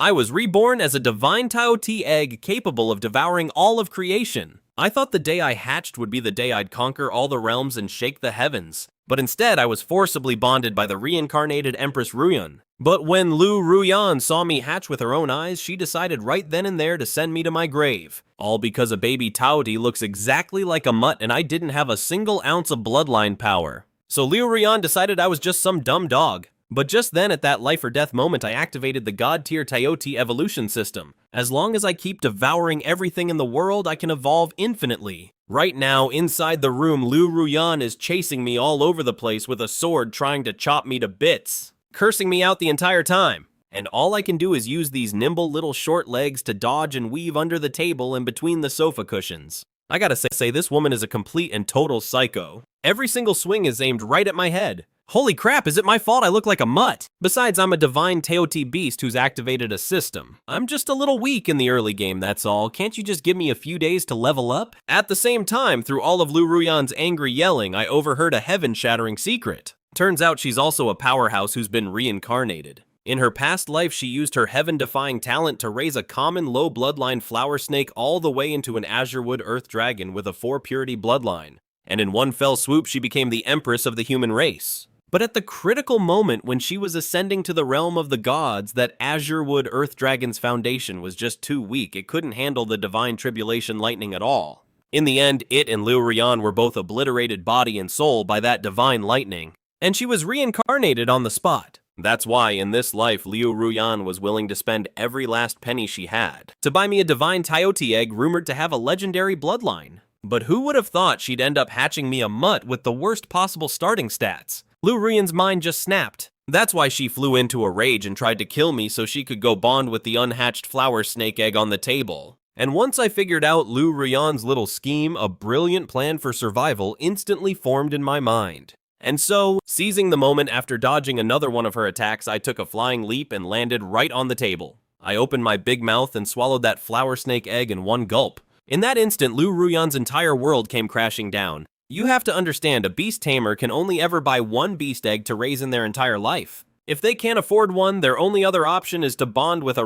I was reborn as a divine Taotie egg capable of devouring all of creation. I thought the day I hatched would be the day I'd conquer all the realms and shake the heavens, but instead I was forcibly bonded by the reincarnated Empress Ruyan. But when Liu Ruyan saw me hatch with her own eyes, she decided right then and there to send me to my grave. All because a baby Taotie looks exactly like a mutt and I didn't have a single ounce of bloodline power. So Liu Ruyan decided I was just some dumb dog. But just then, at that life or death moment, I activated the God-Tier Taotie Evolution System. As long as I keep devouring everything in the world, I can evolve infinitely. Right now, inside the room, Liu Ruyan is chasing me all over the place with a sword trying to chop me to bits, cursing me out the entire time. And all I can do is use these nimble little short legs to dodge and weave under the table and between the sofa cushions. I gotta say, this woman is a complete and total psycho. Every single swing is aimed right at my head. Holy crap, is it my fault I look like a mutt? Besides, I'm a divine Taotie beast who's activated a system. I'm just a little weak in the early game, that's all. Can't you just give me a few days to level up? At the same time, through all of Liu Ruyan's angry yelling, I overheard a heaven-shattering secret. Turns out she's also a powerhouse who's been reincarnated. In her past life, she used her heaven-defying talent to raise a common low bloodline flower snake all the way into an azurewood earth dragon with a 4 purity bloodline. And in one fell swoop, she became the empress of the human race. But at the critical moment when she was ascending to the realm of the gods, that azurewood earth dragon's foundation was just too weak. It couldn't handle the divine tribulation lightning at all. In the end, it and Liu Ruyan were both obliterated body and soul by that divine lightning, and she was reincarnated on the spot. That's why, in this life, Liu Ruyan was willing to spend every last penny she had to buy me a divine Taotie egg rumored to have a legendary bloodline. But who would have thought she'd end up hatching me a mutt with the worst possible starting stats? Liu Ruyan's mind just snapped. That's why she flew into a rage and tried to kill me so she could go bond with the unhatched flower snake egg on the table. And once I figured out Liu Ruyan's little scheme, a brilliant plan for survival instantly formed in my mind. And so, seizing the moment after dodging another one of her attacks, I took a flying leap and landed right on the table. I opened my big mouth and swallowed that flower snake egg in one gulp. In that instant, Liu Ruyan's entire world came crashing down. You have to understand, a beast tamer can only ever buy one beast egg to raise in their entire life. If they can't afford one, their only other option is to bond with a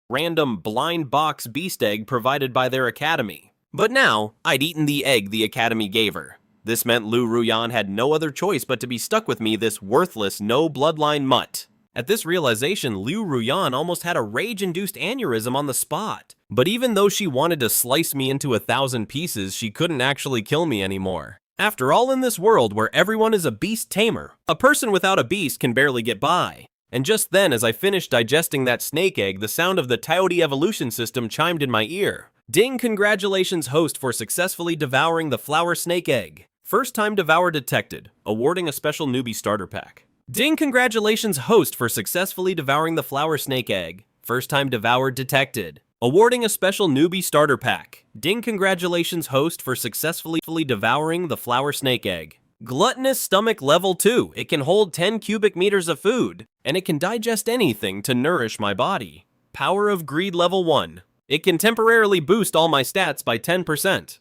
random blind box beast egg provided by their academy. But now, I'd eaten the egg the academy gave her. This meant Liu Ruyan had no other choice but to be stuck with me, this worthless, no bloodline mutt. At this realization, Liu Ruyan almost had a rage-induced aneurysm on the spot. But even though she wanted to slice me into 1,000 pieces, she couldn't actually kill me anymore. After all, in this world where everyone is a beast tamer, a person without a beast can barely get by. And just then, as I finished digesting that snake egg, the sound of the Taotie Evolution System chimed in my ear. Ding, congratulations host for successfully devouring the flower snake egg. First time devour detected, awarding a special newbie starter pack. Ding, congratulations host for successfully devouring the flower snake egg. First time devoured detected, awarding a special newbie starter pack. Ding, congratulations host for successfully devouring the flower snake egg. Gluttonous Stomach level 2. It can hold 10 cubic meters of food, and it can digest anything to nourish my body. Power of Greed level 1. It can temporarily boost all my stats by 10%.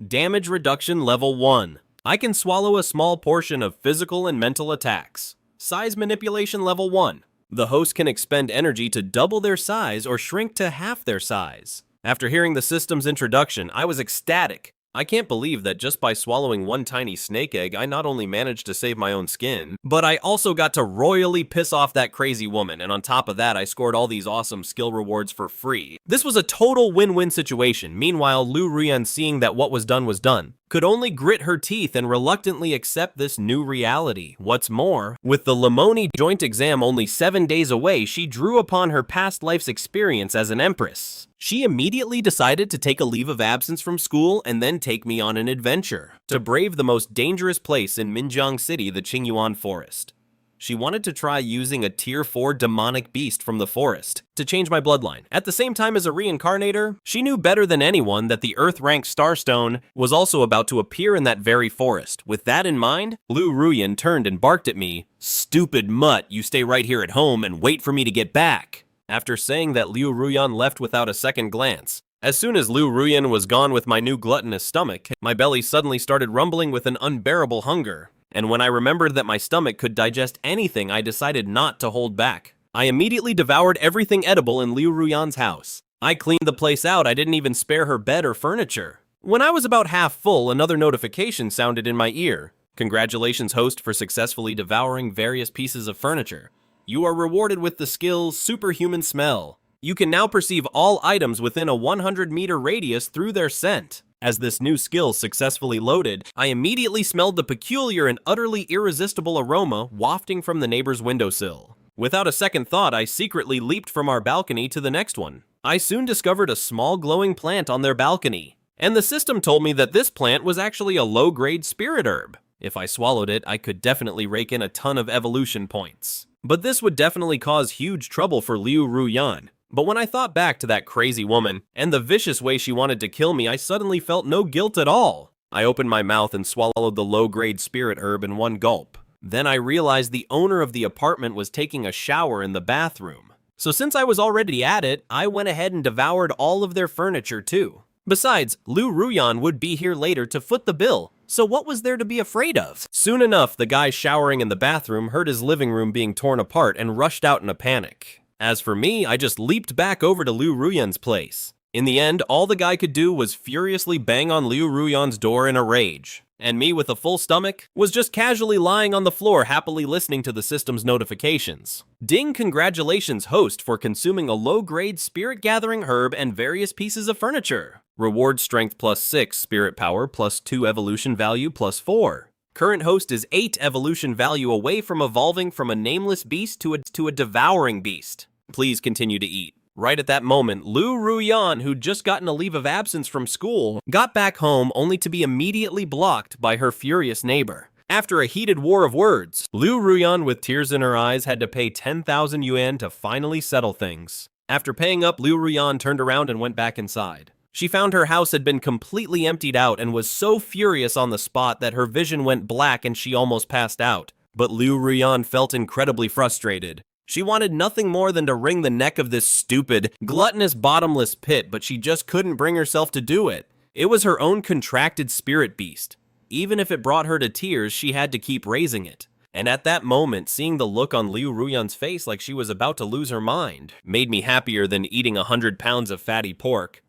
Damage reduction level 1. I can swallow a small portion of physical and mental attacks. Size manipulation level 1. The host can expend energy to double their size or shrink to half their size. After hearing the system's introduction, I was ecstatic. I can't believe that just by swallowing one tiny snake egg, I not only managed to save my own skin, but I also got to royally piss off that crazy woman, and on top of that, I scored all these awesome skill rewards for free. This was a total win-win situation. Meanwhile, Liu Ruyan, seeing that what was done, could only grit her teeth and reluctantly accept this new reality. What's more, with the Limoni joint exam only 7 days away, she drew upon her past life's experience as an empress. She immediately decided to take a leave of absence from school and then take me on an adventure to brave the most dangerous place in Minjiang City, the Qingyuan Forest. She wanted to try using a tier 4 demonic beast from the forest to change my bloodline. At the same time, as a reincarnator, she knew better than anyone that the Earth-rank Starstone was also about to appear in that very forest. With that in mind, Liu Ruyan turned and barked at me, "Stupid mutt, you stay right here at home and wait for me to get back." After saying that, Liu Ruyan left without a second glance. As soon as Liu Ruyan was gone with my new gluttonous stomach, my belly suddenly started rumbling with an unbearable hunger. And when I remembered that my stomach could digest anything, I decided not to hold back. I immediately devoured everything edible in Liu Ruyan's house. I cleaned the place out, I didn't even spare her bed or furniture. When I was about half full, another notification sounded in my ear. Congratulations, host, for successfully devouring various pieces of furniture. You are rewarded with the skill Superhuman Smell. You can now perceive all items within a 100-meter radius through their scent. As this new skill successfully loaded, I immediately smelled the peculiar and utterly irresistible aroma wafting from the neighbor's windowsill. Without a second thought, I secretly leaped from our balcony to the next one. I soon discovered a small glowing plant on their balcony, and the system told me that this plant was actually a low-grade spirit herb. If I swallowed it, I could definitely rake in a ton of evolution points. But this would definitely cause huge trouble for Liu Ruyan. But when I thought back to that crazy woman and the vicious way she wanted to kill me, I suddenly felt no guilt at all. I opened my mouth and swallowed the low-grade spirit herb in one gulp. Then I realized the owner of the apartment was taking a shower in the bathroom. So since I was already at it, I went ahead and devoured all of their furniture too. Besides, Liu Ruyan would be here later to foot the bill, so what was there to be afraid of? Soon enough, the guy showering in the bathroom heard his living room being torn apart and rushed out in a panic. As for me, I just leaped back over to Liu Ruyan's place. In the end, all the guy could do was furiously bang on Liu Ruyan's door in a rage. And me, with a full stomach, was just casually lying on the floor happily listening to the system's notifications. Ding, congratulations, host, for consuming a low-grade spirit-gathering herb and various pieces of furniture. Reward strength +6, spirit power +2 evolution value +4. Current host is 8 evolution value away from evolving from a nameless beast to a devouring beast. Please continue to eat. Right at that moment, Liu Ruyan, who'd just gotten a leave of absence from school, got back home only to be immediately blocked by her furious neighbor. After a heated war of words, Liu Ruyan, with tears in her eyes, had to pay 10,000 yuan to finally settle things. After paying up, Liu Ruyan turned around and went back inside. She found her house had been completely emptied out and was so furious on the spot that her vision went black and she almost passed out. But Liu Ruyan felt incredibly frustrated. She wanted nothing more than to wring the neck of this stupid, gluttonous, bottomless pit, but she just couldn't bring herself to do it. It was her own contracted spirit beast. Even if it brought her to tears, she had to keep raising it. And at that moment, seeing the look on Liu Ruyan's face like she was about to lose her mind, made me happier than eating 100 pounds of fatty pork.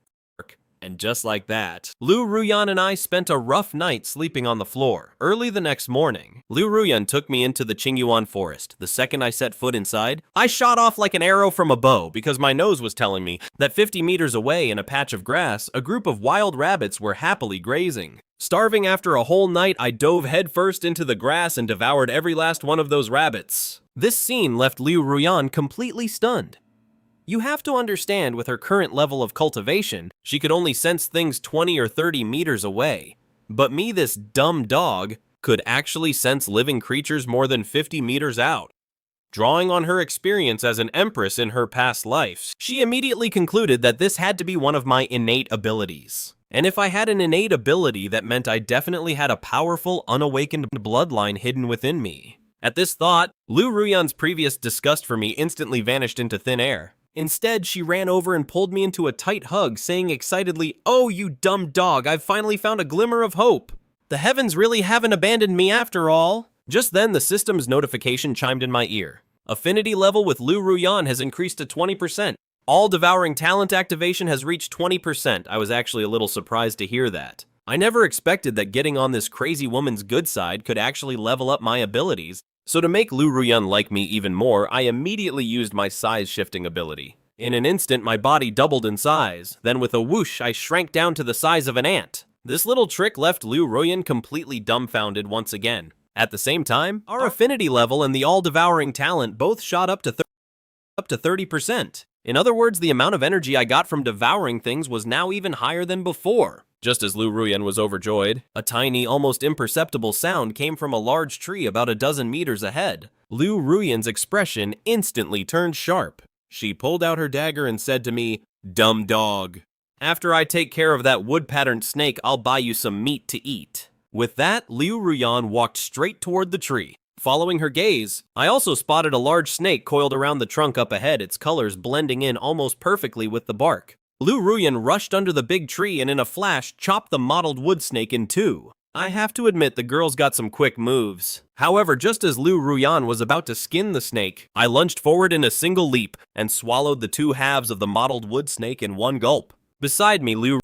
And just like that, Liu Ruyan and I spent a rough night sleeping on the floor. Early the next morning, Liu Ruyan took me into the Qingyuan Forest. The second I set foot inside, I shot off like an arrow from a bow because my nose was telling me that 50 meters away in a patch of grass, a group of wild rabbits were happily grazing. Starving after a whole night, I dove headfirst into the grass and devoured every last one of those rabbits. This scene left Liu Ruyan completely stunned. You have to understand, with her current level of cultivation, she could only sense things 20 or 30 meters away. But me, this dumb dog, could actually sense living creatures more than 50 meters out. Drawing on her experience as an empress in her past lives, she immediately concluded that this had to be one of my innate abilities. And if I had an innate ability, that meant I definitely had a powerful, unawakened bloodline hidden within me. At this thought, Liu Ruyan's previous disgust for me instantly vanished into thin air. Instead, she ran over and pulled me into a tight hug, saying excitedly, "Oh, you dumb dog, I've finally found a glimmer of hope. The heavens really haven't abandoned me after all." Just then, the system's notification chimed in my ear. Affinity level with Liu Ruyan has increased to 20%. All devouring talent activation has reached 20%. I was actually a little surprised to hear that. I never expected that getting on this crazy woman's good side could actually level up my abilities. So to make Liu Ruyan like me even more, I immediately used my size shifting ability. In an instant, my body doubled in size. Then with a whoosh, I shrank down to the size of an ant. This little trick left Liu Ruyan completely dumbfounded once again. At the same time, our affinity level and the all-devouring talent both shot up to 30%. In other words, the amount of energy I got from devouring things was now even higher than before. Just as Liu Ruyan was overjoyed, a tiny, almost imperceptible sound came from a large tree about a dozen meters ahead. Liu Ruyan's expression instantly turned sharp. She pulled out her dagger and said to me, "Dumb dog. After I take care of that wood-patterned snake, I'll buy you some meat to eat." With that, Liu Ruyan walked straight toward the tree. Following her gaze, I also spotted a large snake coiled around the trunk up ahead, its colors blending in almost perfectly with the bark. Liu Ruyan rushed under the big tree and in a flash chopped the mottled wood snake in two. I have to admit the girl's got some quick moves. However, just as Liu Ruyan was about to skin the snake, I lunged forward in a single leap and swallowed the two halves of the mottled wood snake in one gulp. Beside me, Liu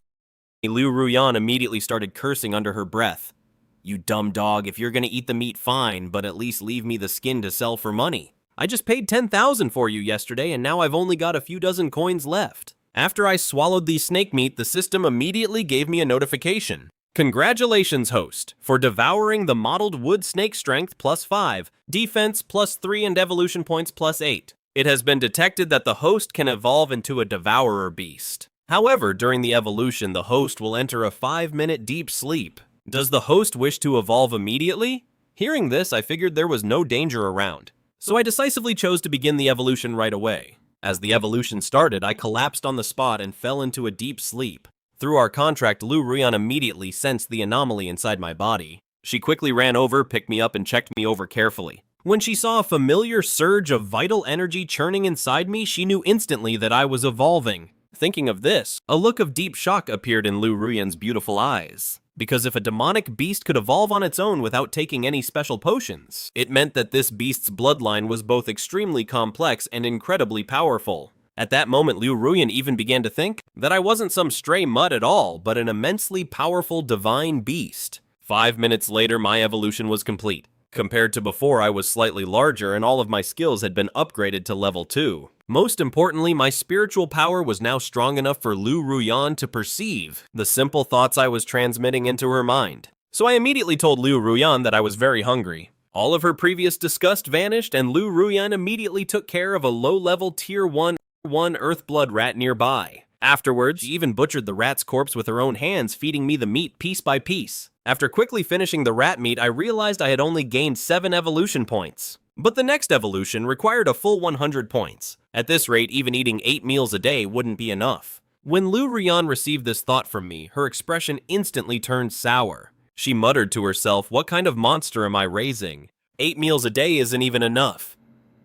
Ruyan immediately started cursing under her breath. "You dumb dog, if you're gonna eat the meat, fine, but at least leave me the skin to sell for money. I just paid 10,000 for you yesterday and now I've only got a few dozen coins left." After I swallowed the snake meat, the system immediately gave me a notification. "Congratulations, host, for devouring the mottled wood snake strength +5, defense +3, and evolution points +8. It has been detected that the host can evolve into a devourer beast. However, during the evolution, the host will enter a 5-minute deep sleep. Does the host wish to evolve immediately?" Hearing this, I figured there was no danger around, so I decisively chose to begin the evolution right away. As the evolution started, I collapsed on the spot and fell into a deep sleep. Through our contract, Liu Ruyan immediately sensed the anomaly inside my body. She quickly ran over, picked me up, and checked me over carefully. When she saw a familiar surge of vital energy churning inside me, she knew instantly that I was evolving. Thinking of this, a look of deep shock appeared in Liu Ruyan's beautiful eyes. Because if a demonic beast could evolve on its own without taking any special potions, it meant that this beast's bloodline was both extremely complex and incredibly powerful. At that moment, Liu Ruyan even began to think that I wasn't some stray mutt at all, but an immensely powerful divine beast. 5 minutes later, my evolution was complete. Compared to before, I was slightly larger and all of my skills had been upgraded to level 2. Most importantly, my spiritual power was now strong enough for Liu Ruyan to perceive the simple thoughts I was transmitting into her mind. So I immediately told Liu Ruyan that I was very hungry. All of her previous disgust vanished, and Liu Ruyan immediately took care of a low-level tier 1 earthblood rat nearby. Afterwards, she even butchered the rat's corpse with her own hands, feeding me the meat piece by piece. After quickly finishing the rat meat, I realized I had only gained 7 evolution points. But the next evolution required a full 100 points. At this rate, even eating 8 meals a day wouldn't be enough. When Liu Ruyan received this thought from me, her expression instantly turned sour. She muttered to herself, "What kind of monster am I raising? 8 meals a day isn't even enough.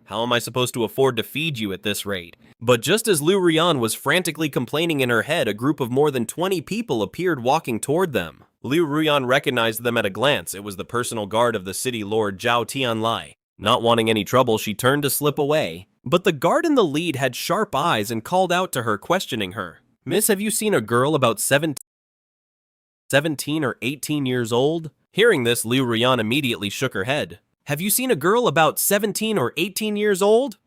How am I supposed to afford to feed you at this rate?" But just as Liu Ruyan was frantically complaining in her head, a group of more than 20 people appeared walking toward them. Liu Ruyan recognized them at a glance. It was the personal guard of the city lord Zhao Tianlai. Not wanting any trouble, she turned to slip away. But the guard in the lead had sharp eyes and called out to her, questioning her. "Miss, have you seen a girl about 17 or 18 years old?" Hearing this, Liu Ruyan immediately shook her head. "Have you seen a girl about 17 or 18 years old?"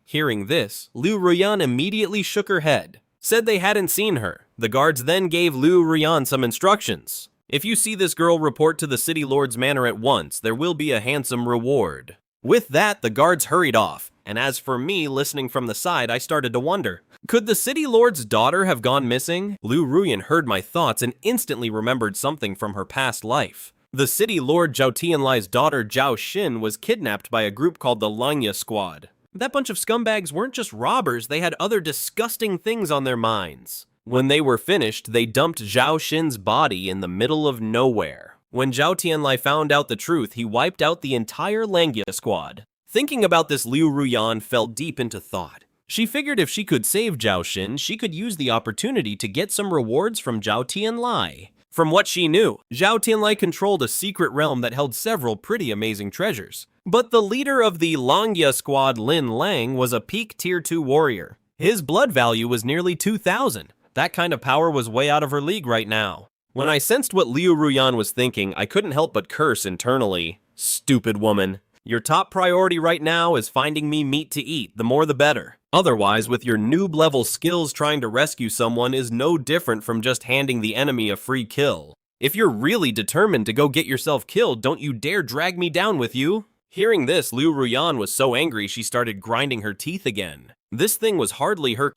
Hearing this, Liu Ruyan immediately shook her head, said they hadn't seen her. The guards then gave Liu Ruyan some instructions. "If you see this girl, report to the city lord's manor at once. There will be a handsome reward." With that, the guards hurried off, and as for me, listening from the side, I started to wonder, could the city lord's daughter have gone missing? Liu Ruyan heard my thoughts and instantly remembered something from her past life. The city lord Zhao Tianlai's daughter Zhao Xin was kidnapped by a group called the Xianxia Squad. That bunch of scumbags weren't just robbers, they had other disgusting things on their minds. When they were finished, they dumped Zhao Xin's body in the middle of nowhere. When Zhao Tianlai found out the truth, he wiped out the entire Xianxia Squad. Thinking about this, Liu Ruyan fell deep into thought. She figured if she could save Zhao Xin, she could use the opportunity to get some rewards from Zhao Tianlai. From what she knew, Zhao Tianlai controlled a secret realm that held several pretty amazing treasures. But the leader of the Xianxia Squad, Lin Lang, was a peak tier 2 warrior. His blood value was nearly 2,000. That kind of power was way out of her league right now. When I sensed what Liu Ruyan was thinking, I couldn't help but curse internally. "Stupid woman. Your top priority right now is finding me meat to eat, the more the better. Otherwise, with your noob-level skills, trying to rescue someone is no different from just handing the enemy a free kill. If you're really determined to go get yourself killed, don't you dare drag me down with you." Hearing this, Liu Ruyan was so angry she started grinding her teeth again. This thing was hardly her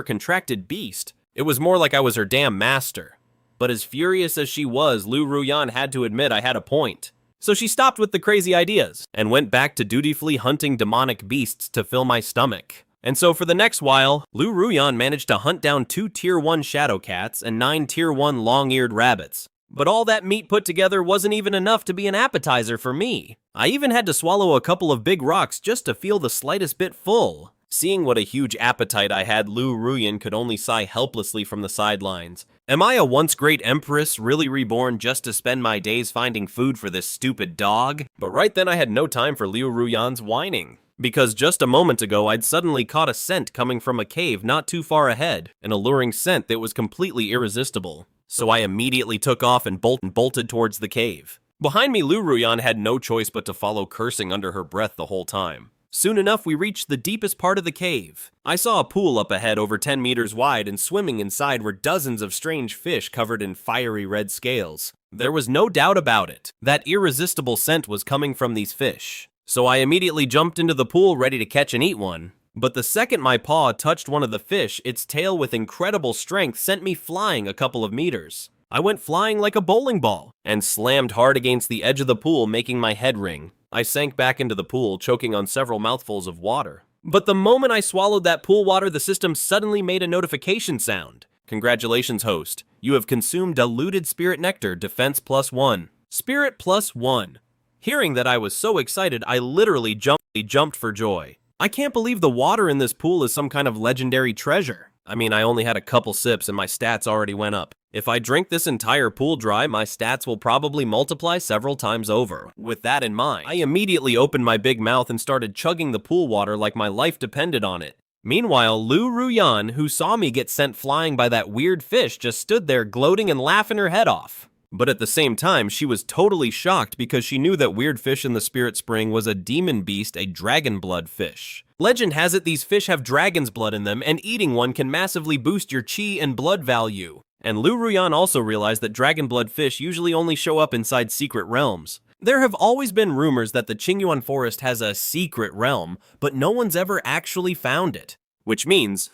contracted beast. It was more like I was her damn master. But as furious as she was, Liu Ruyan had to admit I had a point. So she stopped with the crazy ideas and went back to dutifully hunting demonic beasts to fill my stomach. And so for the next while, Liu Ruyan managed to hunt down 2 tier 1 shadow cats and 9 tier 1 long-eared rabbits. But all that meat put together wasn't even enough to be an appetizer for me. I even had to swallow a couple of big rocks just to feel the slightest bit full. Seeing what a huge appetite I had, Liu Ruyan could only sigh helplessly from the sidelines. Am I a once great empress really reborn just to spend my days finding food for this stupid dog? But right then I had no time for Liu Ruyan's whining. Because just a moment ago I'd suddenly caught a scent coming from a cave not too far ahead, an alluring scent that was completely irresistible. So I immediately took off and bolted towards the cave. Behind me, Liu Ruyan had no choice but to follow, cursing under her breath the whole time. Soon enough, we reached the deepest part of the cave. I saw a pool up ahead over 10 meters wide, and swimming inside were dozens of strange fish covered in fiery red scales. There was no doubt about it. That irresistible scent was coming from these fish. So I immediately jumped into the pool ready to catch and eat one. But the second my paw touched one of the fish, its tail with incredible strength sent me flying a couple of meters. I went flying like a bowling ball and slammed hard against the edge of the pool, making my head ring. I sank back into the pool, choking on several mouthfuls of water. But the moment I swallowed that pool water, the system suddenly made a notification sound. Congratulations, host. You have consumed diluted spirit nectar, defense +1. Spirit +1. Hearing that, I was so excited, I literally jumped for joy. I can't believe the water in this pool is some kind of legendary treasure. I mean, I only had a couple sips and my stats already went up. If I drink this entire pool dry, my stats will probably multiply several times over. With that in mind, I immediately opened my big mouth and started chugging the pool water like my life depended on it. Meanwhile, Liu Ruyan, who saw me get sent flying by that weird fish, just stood there gloating and laughing her head off. But at the same time, she was totally shocked because she knew that weird fish in the spirit spring was a demon beast, a dragon blood fish. Legend has it these fish have dragon's blood in them, and eating one can massively boost your chi and blood value. And Liu Ruyan also realized that dragon blood fish usually only show up inside secret realms. There have always been rumors that the Qingyuan Forest has a secret realm, but no one's ever actually found it. Which means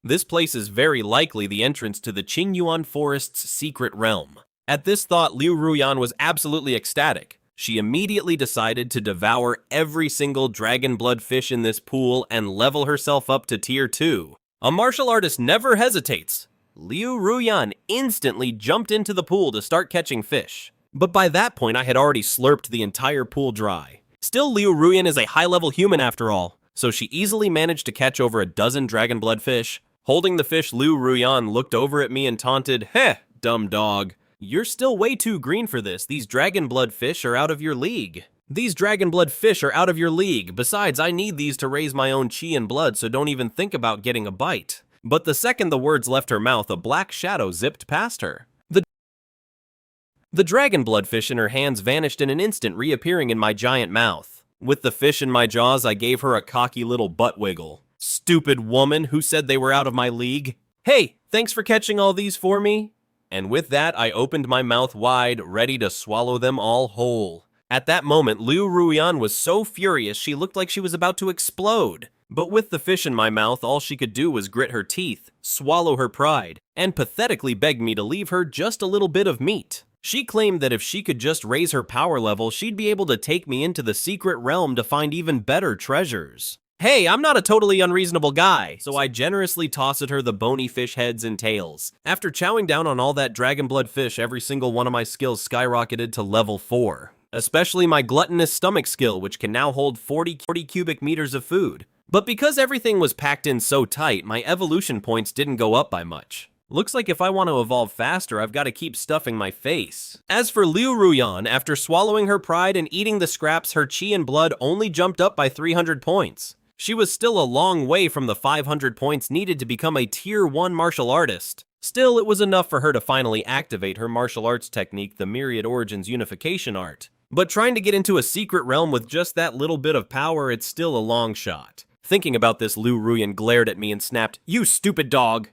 this place is very likely the entrance to the Qingyuan Forest's secret realm. At this thought, Liu Ruyan was absolutely ecstatic. She immediately decided to devour every single dragon blood fish in this pool and level herself up to tier 2. A martial artist never hesitates. Liu Ruyan instantly jumped into the pool to start catching fish. But by that point, I had already slurped the entire pool dry. Still, Liu Ruyan is a high-level human after all, so she easily managed to catch over a dozen dragon blood fish. Holding the fish, Liu Ruyan looked over at me and taunted, "Heh, dumb dog. You're still way too green for this. These dragon blood fish are out of your league. Besides, I need these to raise my own chi and blood, so don't even think about getting a bite." But the second the words left her mouth, a black shadow zipped past her. The dragon blood fish in her hands vanished in an instant, reappearing in my giant mouth. With the fish in my jaws, I gave her a cocky little butt wiggle. "Stupid woman, who said they were out of my league? Hey, thanks for catching all these for me." And with that, I opened my mouth wide, ready to swallow them all whole. At that moment, Liu Ruyan was so furious she looked like she was about to explode. But with the fish in my mouth, all she could do was grit her teeth, swallow her pride, and pathetically beg me to leave her just a little bit of meat. She claimed that if she could just raise her power level, she'd be able to take me into the secret realm to find even better treasures. Hey, I'm not a totally unreasonable guy, so I generously tossed her the bony fish heads and tails. After chowing down on all that dragon blood fish, every single one of my skills skyrocketed to level 4. Especially my Gluttonous Stomach skill, which can now hold 40 cubic meters of food. But because everything was packed in so tight, my evolution points didn't go up by much. Looks like if I want to evolve faster, I've got to keep stuffing my face. As for Liu Ruyan, after swallowing her pride and eating the scraps, her chi and blood only jumped up by 300 points. She was still a long way from the 500 points needed to become a tier 1 martial artist. Still, it was enough for her to finally activate her martial arts technique, the Myriad Origins Unification Art. But trying to get into a secret realm with just that little bit of power, it's still a long shot. Thinking about this, Liu Ruyan glared at me and snapped, "You stupid dog."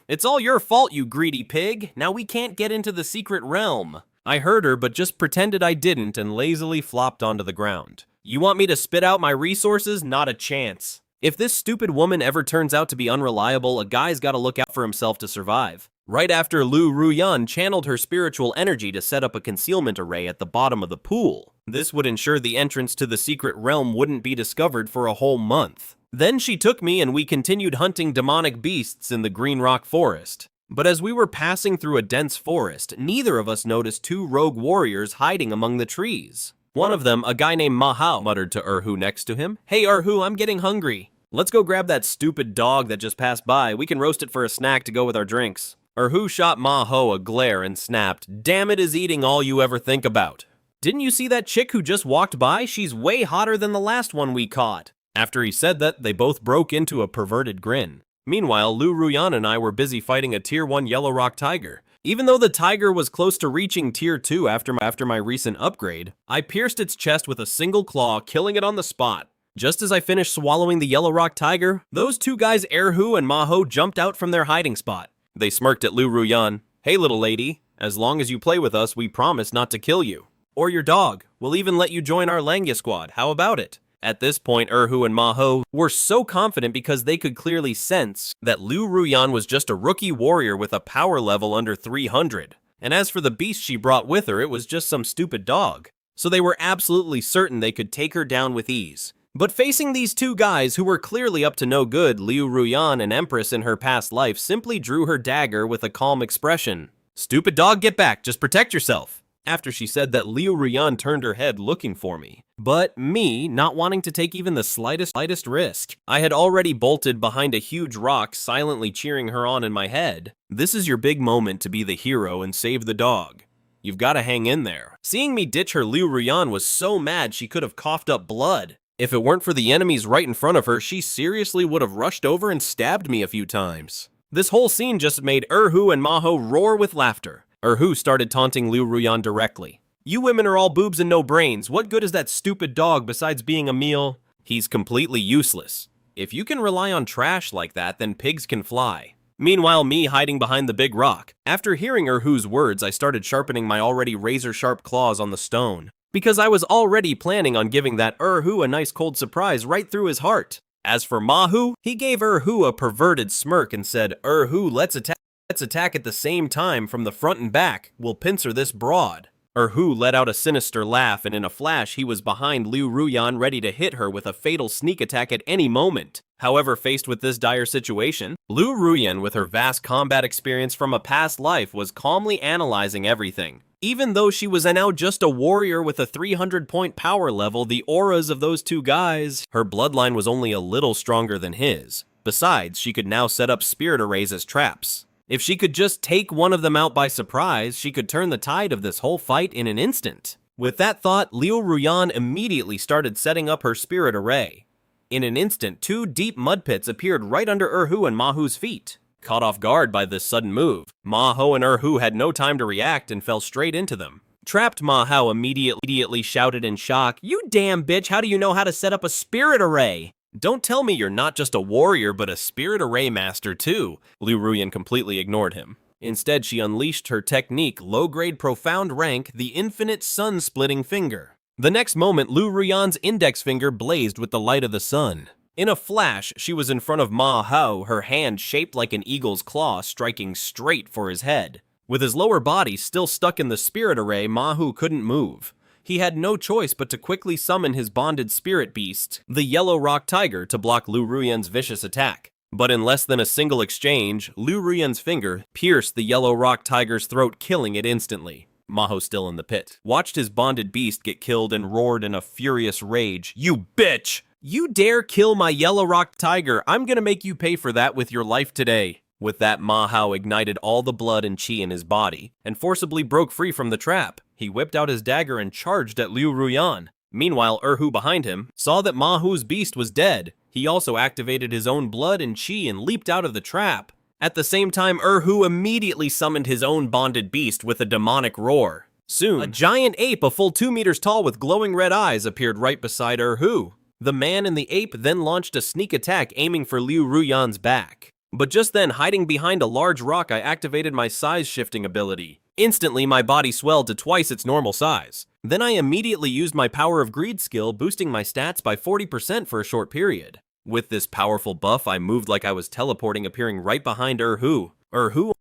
It's all your fault, you greedy pig. Now we can't get into the secret realm." I heard her, but just pretended I didn't and lazily flopped onto the ground. You want me to spit out my resources? Not a chance. If this stupid woman ever turns out to be unreliable, a guy's gotta look out for himself to survive. Right after Liu Ruyan channeled her spiritual energy to set up a concealment array at the bottom of the pool. This would ensure the entrance to the secret realm wouldn't be discovered for a whole month. Then she took me and we continued hunting demonic beasts in the Green Rock Forest. But as we were passing through a dense forest, neither of us noticed 2 rogue warriors hiding among the trees. One of them, a guy named Mahao, muttered to Erhu next to him. Hey Erhu, I'm getting hungry. Let's go grab that stupid dog that just passed by. We can roast it for a snack to go with our drinks. Erhu shot Mahao a glare and snapped, damn it is eating all you ever think about. Didn't you see that chick who just walked by? She's way hotter than the last one we caught. After he said that, they both broke into a perverted grin. Meanwhile, Liu Ruyan and I were busy fighting a Tier 1 Yellow Rock Tiger. Even though the tiger was close to reaching Tier 2 after my recent upgrade, I pierced its chest with a single claw, killing it on the spot. Just as I finished swallowing the Yellow Rock Tiger, those two guys Erhu and Mahao jumped out from their hiding spot. They smirked at Liu Ruyan. Hey little lady, as long as you play with us, we promise not to kill you. Or your dog. We'll even let you join our Langya squad. How about it? At this point, Erhu and Mahao were so confident because they could clearly sense that Liu Ruyan was just a rookie warrior with a power level under 300. And as for the beast she brought with her, it was just some stupid dog. So they were absolutely certain they could take her down with ease. But facing these two guys who were clearly up to no good, Liu Ruyan, an empress in her past life, simply drew her dagger with a calm expression. Stupid dog, get back, just protect yourself. After she said that, Liu Ruyan turned her head looking for me. But me, not wanting to take even the slightest risk, I had already bolted behind a huge rock, silently cheering her on in my head. This is your big moment to be the hero and save the dog. You've got to hang in there. Seeing me ditch her, Liu Ruyan was so mad she could have coughed up blood. If it weren't for the enemies right in front of her, she seriously would have rushed over and stabbed me a few times. This whole scene just made Erhu and Mahao roar with laughter. Erhu started taunting Liu Ruyan directly. You women are all boobs and no brains. What good is that stupid dog besides being a meal? He's completely useless. If you can rely on trash like that, then pigs can fly. Meanwhile, me hiding behind the big rock. After hearing Erhu's words, I started sharpening my already razor-sharp claws on the stone, because I was already planning on giving that Erhu a nice cold surprise right through his heart. As for Mahao, he gave Erhu a perverted smirk and said, Erhu, let's attack at the same time from the front and back. We'll pincer this broad. Erhu let out a sinister laugh, and in a flash he was behind Liu Ruyan, ready to hit her with a fatal sneak attack at any moment. However, faced with this dire situation, Liu Ruyan, with her vast combat experience from a past life, was calmly analyzing everything. Even though she was now just a warrior with a 300-point power level, the auras of those two guys, her bloodline was only a little stronger than his. Besides, she could now set up spirit arrays as traps. If she could just take one of them out by surprise, she could turn the tide of this whole fight in an instant. With that thought, Liu Ruyan immediately started setting up her spirit array. In an instant, two deep mud pits appeared right under Erhu and Mahao's feet. Caught off guard by this sudden move, Mahao and Erhu had no time to react and fell straight into them. Trapped, Mahao immediately shouted in shock, You damn bitch, how do you know how to set up a spirit array? Don't tell me you're not just a warrior, but a spirit array master too. Liu Ruyan completely ignored him. Instead, she unleashed her technique, low-grade profound rank, the infinite sun-splitting finger. The next moment, Liu Ruyan's index finger blazed with the light of the sun. In a flash, she was in front of Mahao, her hand shaped like an eagle's claw, striking straight for his head. With his lower body still stuck in the spirit array, Mahao couldn't move. He had no choice but to quickly summon his bonded spirit beast, the Yellow Rock Tiger, to block Liu Ruyan's vicious attack. But in less than a single exchange, Liu Ruyan's finger pierced the Yellow Rock Tiger's throat, killing it instantly. Mahao, still in the pit, watched his bonded beast get killed and roared in a furious rage, You bitch! You dare kill my Yellow Rock Tiger, I'm gonna make you pay for that with your life today. With that, Mahao ignited all the blood and chi in his body, and forcibly broke free from the trap. He whipped out his dagger and charged at Liu Ruyan. Meanwhile, Erhu behind him saw that Mahao's beast was dead. He also activated his own blood and chi and leaped out of the trap. At the same time, Erhu immediately summoned his own bonded beast with a demonic roar. Soon, a giant ape a full 2 meters tall with glowing red eyes appeared right beside Erhu. The man and the ape then launched a sneak attack aiming for Liu Ruyan's back. But just then, hiding behind a large rock, I activated my size shifting ability. Instantly, my body swelled to twice its normal size. Then I immediately used my Power of Greed skill, boosting my stats by 40% for a short period. With this powerful buff, I moved like I was teleporting, appearing right behind Erhu. Erhu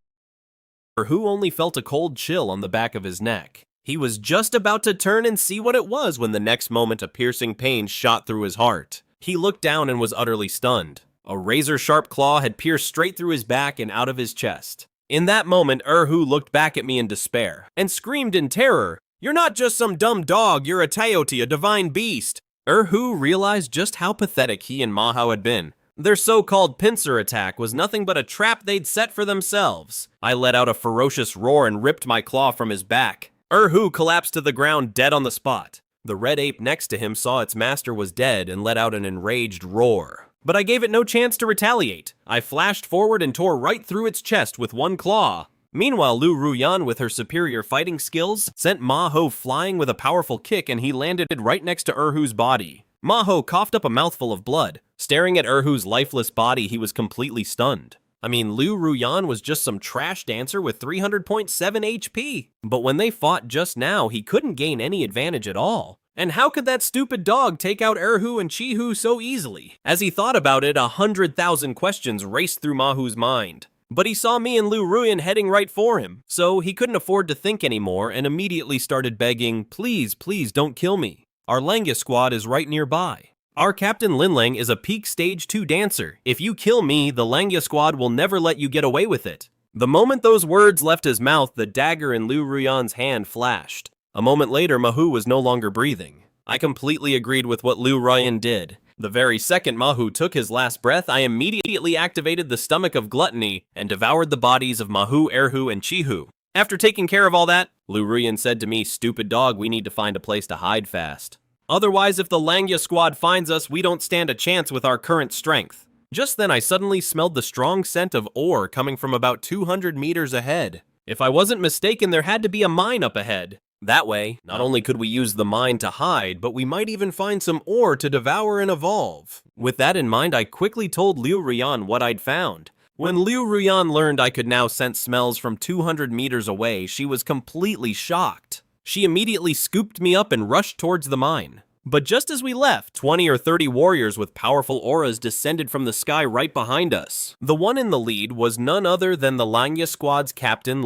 only felt a cold chill on the back of his neck. He was just about to turn and see what it was when the next moment a piercing pain shot through his heart. He looked down and was utterly stunned. A razor-sharp claw had pierced straight through his back and out of his chest. In that moment, Erhu looked back at me in despair and screamed in terror, You're not just some dumb dog, you're a Taotie, a divine beast. Erhu realized just how pathetic he and Manhwa had been. Their so-called pincer attack was nothing but a trap they'd set for themselves. I let out a ferocious roar and ripped my claw from his back. Erhu collapsed to the ground dead on the spot. The red ape next to him saw its master was dead and let out an enraged roar. But I gave it no chance to retaliate. I flashed forward and tore right through its chest with one claw. Meanwhile, Liu Ruyan, with her superior fighting skills, sent Manhwa flying with a powerful kick and he landed right next to Erhu's body. Manhwa coughed up a mouthful of blood. Staring at Erhu's lifeless body, he was completely stunned. I mean, Liu Ruyan was just some trash dancer with 300.7 HP. But when they fought just now, he couldn't gain any advantage at all. And how could that stupid dog take out Erhu and Chihu so easily? As he thought about it, 100,000 questions raced through Manhwa's mind. But he saw me and Liu Ruyan heading right for him, so he couldn't afford to think anymore and immediately started begging, please, please don't kill me. Our Xianxia squad is right nearby. Our Captain Linlang is a peak stage 2 dancer. If you kill me, the Xianxia squad will never let you get away with it. The moment those words left his mouth, the dagger in Liu Ruyan's hand flashed. A moment later, Manhwa was no longer breathing. I completely agreed with what Liu Ruyan did. The very second Manhwa took his last breath, I immediately activated the stomach of gluttony and devoured the bodies of Manhwa, Erhu, and Chihu. After taking care of all that, Liu Ruyan said to me, "Stupid dog, we need to find a place to hide fast. Otherwise, if the Xianxia squad finds us, we don't stand a chance with our current strength." Just then, I suddenly smelled the strong scent of ore coming from about 200 meters ahead. If I wasn't mistaken, there had to be a mine up ahead. That way, not only could we use the mine to hide, but we might even find some ore to devour and evolve. With that in mind, I quickly told Liu Ruyan what I'd found. When Liu Ruyan learned I could now sense smells from 200 meters away, she was completely shocked. She immediately scooped me up and rushed towards the mine. But just as we left, 20 or 30 warriors with powerful auras descended from the sky right behind us. The one in the lead was none other than the Xianxia squad's captain,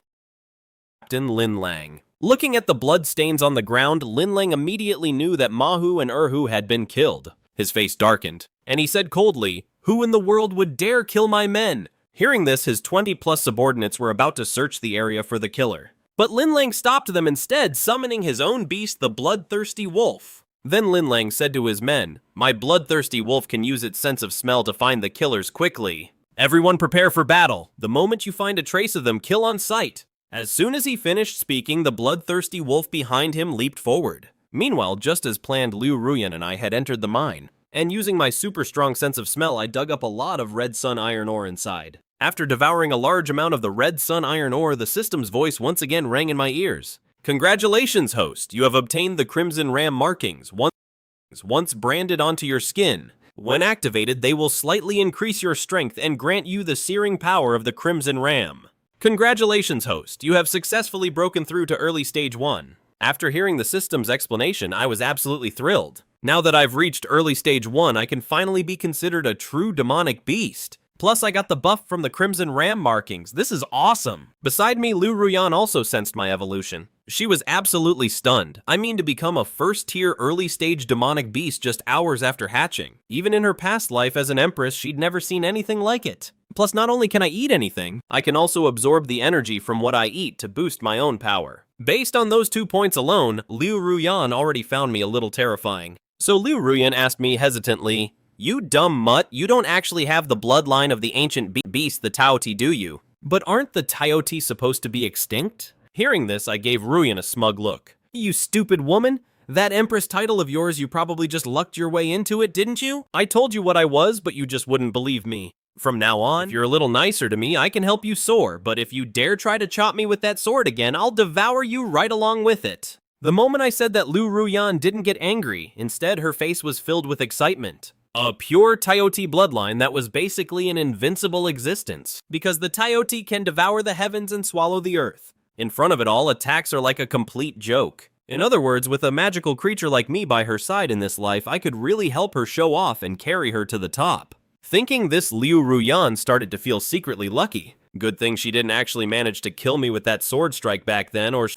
Linlang. Looking at the bloodstains on the ground, Linlang immediately knew that Manhwa and Erhu had been killed. His face darkened, and he said coldly, "Who in the world would dare kill my men?" Hearing this, his 20-plus subordinates were about to search the area for the killer. But Linlang stopped them instead, summoning his own beast, the bloodthirsty wolf. Then Linlang said to his men, "My bloodthirsty wolf can use its sense of smell to find the killers quickly. Everyone prepare for battle. The moment you find a trace of them, kill on sight." As soon as he finished speaking, the bloodthirsty wolf behind him leaped forward. Meanwhile, just as planned, Liu Ruyan and I had entered the mine, and using my super strong sense of smell, I dug up a lot of red sun iron ore inside. After devouring a large amount of the red sun iron ore, the system's voice once again rang in my ears. "Congratulations, host! You have obtained the Crimson Ram markings, once branded onto your skin. When activated, they will slightly increase your strength and grant you the searing power of the Crimson Ram. Congratulations, host! You have successfully broken through to early stage 1. After hearing the system's explanation, I was absolutely thrilled. Now that I've reached early stage 1, I can finally be considered a true demonic beast. Plus, I got the buff from the Crimson Ram markings. This is awesome. Beside me, Liu Ruyan also sensed my evolution. She was absolutely stunned. I mean, to become a first-tier early-stage demonic beast just hours after hatching. Even in her past life as an empress, she'd never seen anything like it. Plus, not only can I eat anything, I can also absorb the energy from what I eat to boost my own power. Based on those 2 points alone, Liu Ruyan already found me a little terrifying. So Liu Ruyan asked me hesitantly, "You dumb mutt, you don't actually have the bloodline of the ancient beast, the Taotie, do you? But aren't the Taotie supposed to be extinct?" Hearing this, I gave Ruyan a smug look. "You stupid woman! That Empress title of yours, you probably just lucked your way into it, didn't you? I told you what I was, but you just wouldn't believe me. From now on, if you're a little nicer to me, I can help you soar, but if you dare try to chop me with that sword again, I'll devour you right along with it." The moment I said that, Liu Ruyan didn't get angry. Instead, her face was filled with excitement. A pure Taotie bloodline that was basically an invincible existence, because the Taotie can devour the heavens and swallow the earth. In front of it all, attacks are like a complete joke. In other words, with a magical creature like me by her side in this life, I could really help her show off and carry her to the top. Thinking this, Liu Ruyan started to feel secretly lucky. Good thing she didn't actually manage to kill me with that sword strike back then, or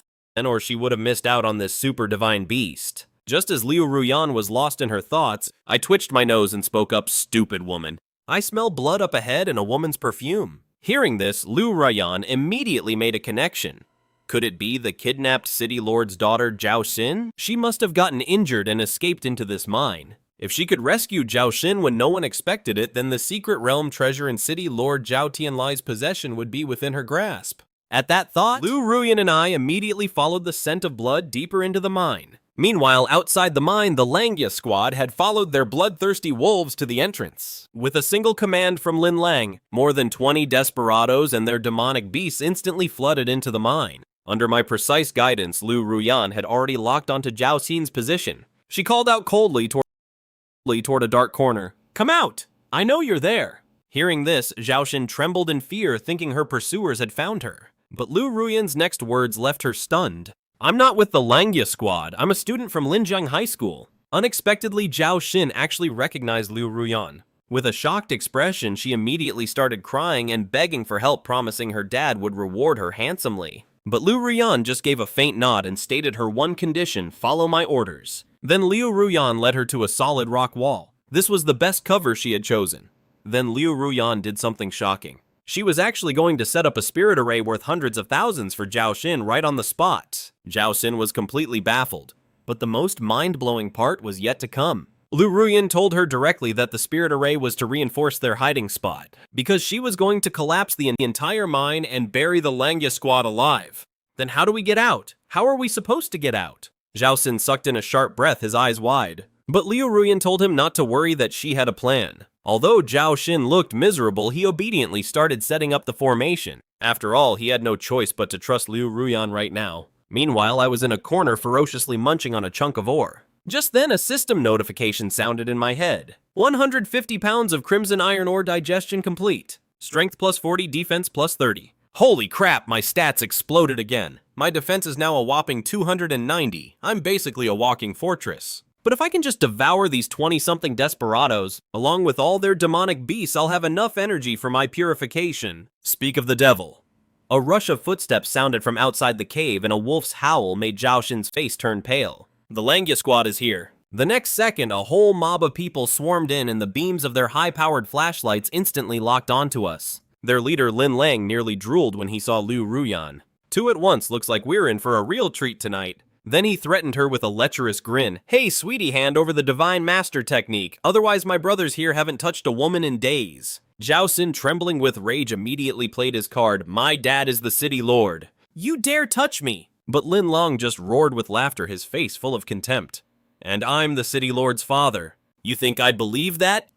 she would have missed out on this super divine beast. Just as Liu Ruyan was lost in her thoughts, I twitched my nose and spoke up, "Stupid woman. I smell blood up ahead and a woman's perfume." Hearing this, Liu Ruyan immediately made a connection. Could it be the kidnapped city lord's daughter Zhao Xin? She must have gotten injured and escaped into this mine. If she could rescue Zhao Xin when no one expected it, then the secret realm treasure in city lord Zhao Tianlai's possession would be within her grasp. At that thought, Liu Ruyan and I immediately followed the scent of blood deeper into the mine. Meanwhile, outside the mine, the Langia squad had followed their bloodthirsty wolves to the entrance. With a single command from Lin Lang, more than 20 desperados and their demonic beasts instantly flooded into the mine. Under my precise guidance, Liu Ruyan had already locked onto Zhao Xin's position. She called out coldly toward a dark corner. "Come out! I know you're there!" Hearing this, Zhao Xin trembled in fear, thinking her pursuers had found her. But Liu Ruyan's next words left her stunned. "I'm not with the Langia squad. I'm a student from Linjiang High School." Unexpectedly, Zhao Xin actually recognized Liu Ruyan. With a shocked expression, she immediately started crying and begging for help, promising her dad would reward her handsomely. But Liu Ruyan just gave a faint nod and stated her one condition: follow my orders. Then Liu Ruyan led her to a solid rock wall. This was the best cover she had chosen. Then Liu Ruyan did something shocking. She was actually going to set up a spirit array worth hundreds of thousands for Zhao Xin right on the spot. Zhao Xin was completely baffled. But the most mind-blowing part was yet to come. Liu Ruyan told her directly that the spirit array was to reinforce their hiding spot, because she was going to collapse the entire mine and bury the Langia squad alive. Then how do we get out? How are we supposed to get out? Zhao Xin sucked in a sharp breath, his eyes wide. But Liu Ruyan told him not to worry, that she had a plan. Although Zhao Xin looked miserable, he obediently started setting up the formation. After all, he had no choice but to trust Liu Ruyan right now. Meanwhile, I was in a corner ferociously munching on a chunk of ore. Just then, a system notification sounded in my head. 150 pounds of crimson iron ore digestion complete. Strength plus 40, defense plus 30. Holy crap, my stats exploded again. My defense is now a whopping 290. I'm basically a walking fortress. But if I can just devour these 20-something desperados, along with all their demonic beasts, I'll have enough energy for my purification. Speak of the devil. A rush of footsteps sounded from outside the cave, and a wolf's howl made Zhao Xin's face turn pale. The Langia squad is here. The next second, a whole mob of people swarmed in, and the beams of their high-powered flashlights instantly locked onto us. Their leader, Lin Lang, nearly drooled when he saw Liu Ruyan. Two at once, looks like we're in for a real treat tonight. Then he threatened her with a lecherous grin. "Hey, sweetie, hand over the Divine Master technique. Otherwise, my brothers here haven't touched a woman in days." Zhao Xin, trembling with rage, immediately played his card. "My dad is the city lord. You dare touch me!" But Lin Lang just roared with laughter, his face full of contempt. "And I'm the city lord's father. You think I'd believe that?"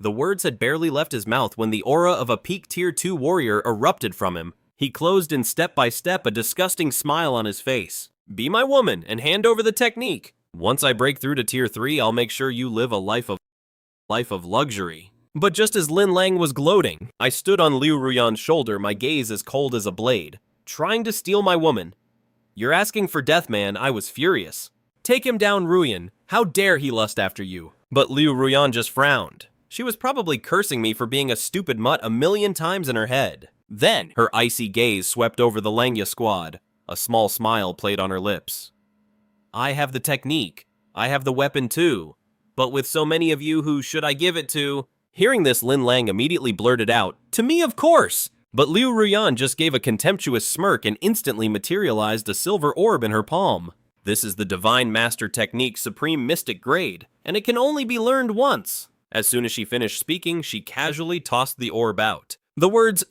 The words had barely left his mouth when the aura of a peak tier 2 warrior erupted from him. He closed in step by step, a disgusting smile on his face. "Be my woman and hand over the technique. Once I break through to tier 3, I'll make sure you live a life of luxury." But just as Lin Lang was gloating, I stood on Liu Ruyan's shoulder, my gaze as cold as a blade. "Trying to steal my woman? You're asking for death, man." I was furious. "Take him down, Ruyan. How dare he lust after you?" But Liu Ruyan just frowned. She was probably cursing me for being a stupid mutt a million times in her head. Then, her icy gaze swept over the Langia squad. A small smile played on her lips. "I have the technique. I have the weapon too. But with so many of you, who should I give it to?" Hearing this, Lin Lang immediately blurted out, "To me, of course!" But Liu Ruyan just gave a contemptuous smirk and instantly materialized a silver orb in her palm. This is the Divine Master Technique Supreme Mystic Grade, and it can only be learned once. As soon as she finished speaking, she casually tossed the orb out. The words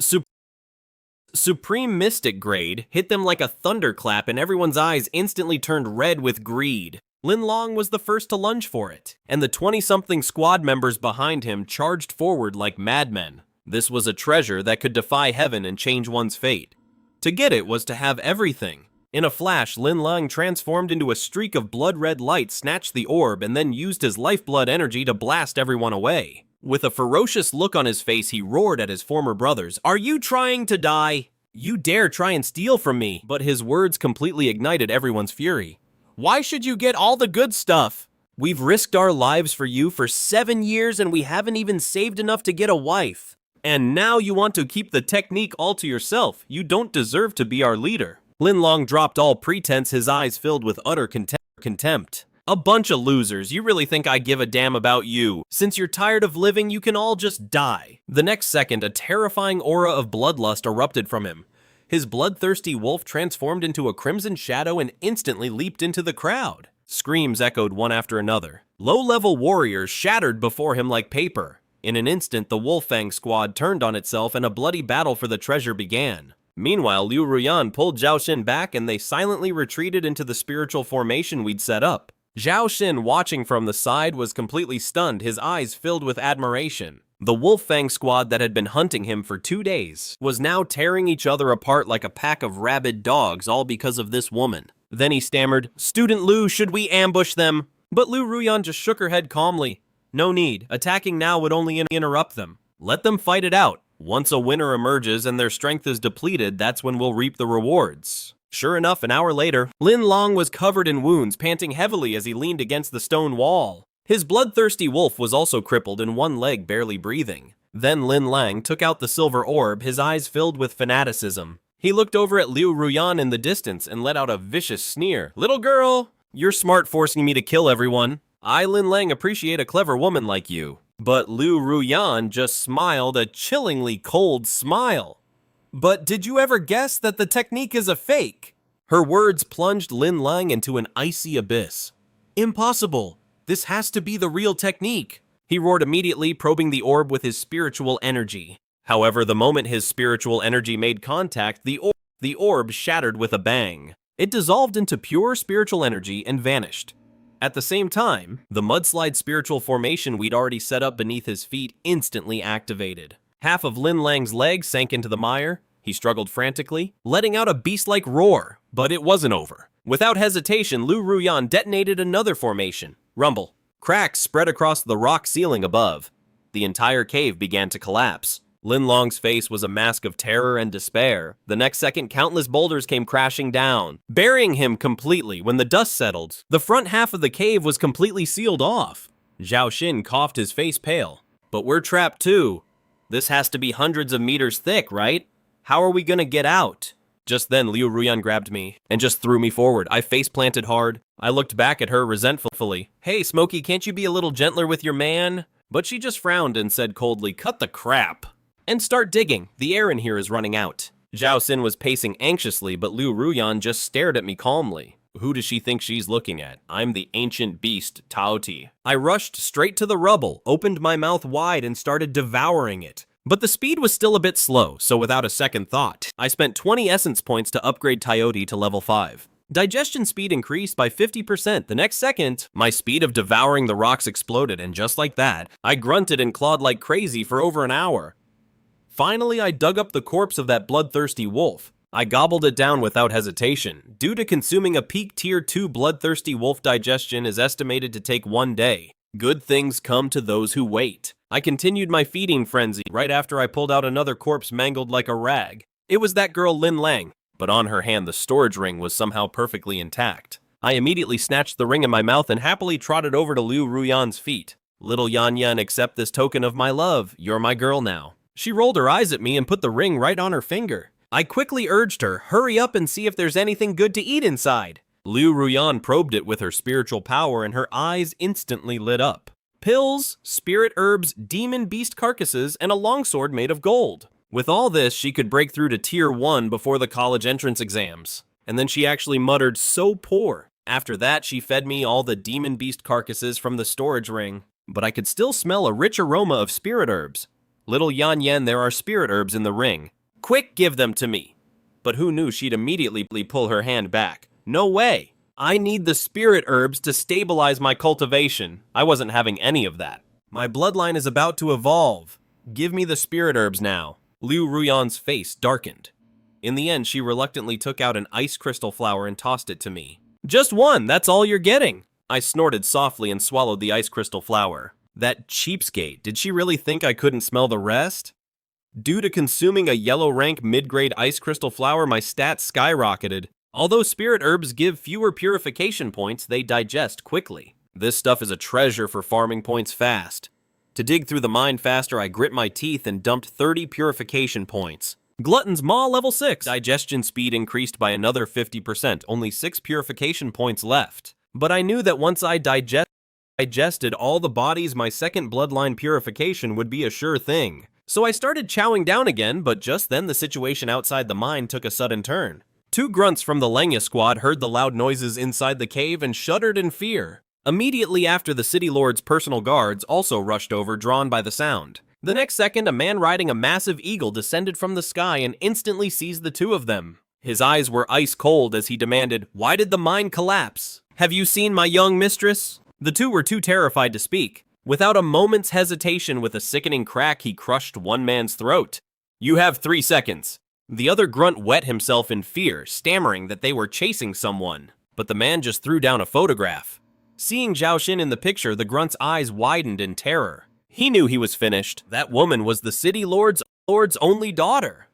Supreme Mystic Grade hit them like a thunderclap, and everyone's eyes instantly turned red with greed. Lin Lang was the first to lunge for it, and the 20-something squad members behind him charged forward like madmen. This was a treasure that could defy heaven and change one's fate. To get it was to have everything. In a flash, Lin Lang transformed into a streak of blood-red light, snatched the orb, and then used his lifeblood energy to blast everyone away. With a ferocious look on his face, he roared at his former brothers, "Are you trying to die? You dare try and steal from me!" But his words completely ignited everyone's fury. "Why should you get all the good stuff? We've risked our lives for you for 7 years, and we haven't even saved enough to get a wife. And now you want to keep the technique all to yourself. You don't deserve to be our leader." Lin Lang dropped all pretense, his eyes filled with utter contempt. "A bunch of losers. You really think I give a damn about you? Since you're tired of living, you can all just die." The next second, a terrifying aura of bloodlust erupted from him. His bloodthirsty wolf transformed into a crimson shadow and instantly leaped into the crowd. Screams echoed one after another. Low-level warriors shattered before him like paper. In an instant, the Wolfang squad turned on itself and a bloody battle for the treasure began. Meanwhile, Liu Ruyan pulled Zhao Xin back and they silently retreated into the spiritual formation we'd set up. Zhao Xin, watching from the side, was completely stunned, his eyes filled with admiration. The Wolfang squad that had been hunting him for 2 days was now tearing each other apart like a pack of rabid dogs, all because of this woman. Then he stammered, "Student Liu, should we ambush them?" But Liu Ruyan just shook her head calmly. No need. Attacking now would only interrupt them. Let them fight it out. Once a winner emerges and their strength is depleted, that's when we'll reap the rewards. Sure enough, an hour later, Lin Long was covered in wounds, panting heavily as he leaned against the stone wall. His bloodthirsty wolf was also crippled and one leg barely breathing. Then Lin Lang took out the silver orb, his eyes filled with fanaticism. He looked over at Liu Ruyan in the distance and let out a vicious sneer. "Little girl, you're smart forcing me to kill everyone. I, Lin Lang, appreciate a clever woman like you." But Liu Ruyan just smiled a chillingly cold smile. "But did you ever guess that the technique is a fake?" Her words plunged Lin Lang into an icy abyss. "Impossible. This has to be the real technique," he roared immediately, probing the orb with his spiritual energy. However, the moment his spiritual energy made contact, the orb shattered with a bang. It dissolved into pure spiritual energy and vanished. At the same time, the mudslide spiritual formation we'd already set up beneath his feet instantly activated. Half of Lin Lang's leg sank into the mire. He struggled frantically, letting out a beast-like roar. But it wasn't over. Without hesitation, Liu Ruyan detonated another formation. Rumble. Cracks spread across the rock ceiling above. The entire cave began to collapse. Lin Long's face was a mask of terror and despair. The next second, countless boulders came crashing down, burying him completely. When the dust settled, the front half of the cave was completely sealed off. Zhao Xin coughed, his face pale. "But we're trapped too. This has to be hundreds of meters thick, right? How are we gonna get out?" Just then, Liu Ruyan grabbed me and just threw me forward. I face-planted hard. I looked back at her resentfully. "Hey, Smokey, can't you be a little gentler with your man?" But she just frowned and said coldly, "Cut the crap and start digging. The air in here is running out." Zhao Xin was pacing anxiously, but Liu Ruyan just stared at me calmly. Who does she think she's looking at? I'm the ancient beast, Taotie. I rushed straight to the rubble, opened my mouth wide, and started devouring it. But the speed was still a bit slow, so without a second thought, I spent 20 essence points to upgrade Taotie to level 5. Digestion speed increased by 50%. The next second, my speed of devouring the rocks exploded, and just like that, I grunted and clawed like crazy for over an hour. Finally, I dug up the corpse of that bloodthirsty wolf. I gobbled it down without hesitation. Due to consuming a peak tier 2 bloodthirsty wolf, digestion is estimated to take 1 day. Good things come to those who wait. I continued my feeding frenzy right after I pulled out another corpse mangled like a rag. It was that girl Lin Lang, but on her hand the storage ring was somehow perfectly intact. I immediately snatched the ring in my mouth and happily trotted over to Liu Ruyan's feet. "Little Xianxia, and accept this token of my love. You're my girl now." She rolled her eyes at me and put the ring right on her finger. I quickly urged her, "Hurry up and see if there's anything good to eat inside." Liu Ruyan probed it with her spiritual power and her eyes instantly lit up. Pills, spirit herbs, demon beast carcasses, and a longsword made of gold. With all this, she could break through to tier 1 before the college entrance exams. And then she actually muttered, "So poor." After that, she fed me all the demon beast carcasses from the storage ring. But I could still smell a rich aroma of spirit herbs. "Little Xianxia, there are spirit herbs in the ring. Quick, give them to me." But who knew she'd immediately pull her hand back. No way. I need the spirit herbs to stabilize my cultivation. I wasn't having any of that. My bloodline is about to evolve. Give me the spirit herbs now. Liu Ruyan's face darkened. In the end, she reluctantly took out an ice crystal flower and tossed it to me. "Just one, that's all you're getting." I snorted softly and swallowed the ice crystal flower. That cheapskate, did she really think I couldn't smell the rest? Due to consuming a yellow rank mid-grade ice crystal flower, my stats skyrocketed. Although spirit herbs give fewer purification points, they digest quickly. This stuff is a treasure for farming points fast. To dig through the mine faster, I grit my teeth and dumped 30 purification points. Glutton's Maw level 6. Digestion speed increased by another 50%, only 6 purification points left. But I knew that once I digested all the bodies, my second bloodline purification would be a sure thing. So I started chowing down again, but just then the situation outside the mine took a sudden turn. Two grunts from the Xianxia squad heard the loud noises inside the cave and shuddered in fear. Immediately after, the city lord's personal guards also rushed over, drawn by the sound. The next second, a man riding a massive eagle descended from the sky and instantly seized the two of them. His eyes were ice cold as he demanded, "Why did the mine collapse? Have you seen my young mistress?" The two were too terrified to speak. Without a moment's hesitation, with a sickening crack, he crushed one man's throat. "You have 3 seconds." The other grunt wet himself in fear, stammering that they were chasing someone, but the man just threw down a photograph. Seeing Zhao Xin in the picture, the grunt's eyes widened in terror. He knew he was finished. That woman was the city lord's only daughter.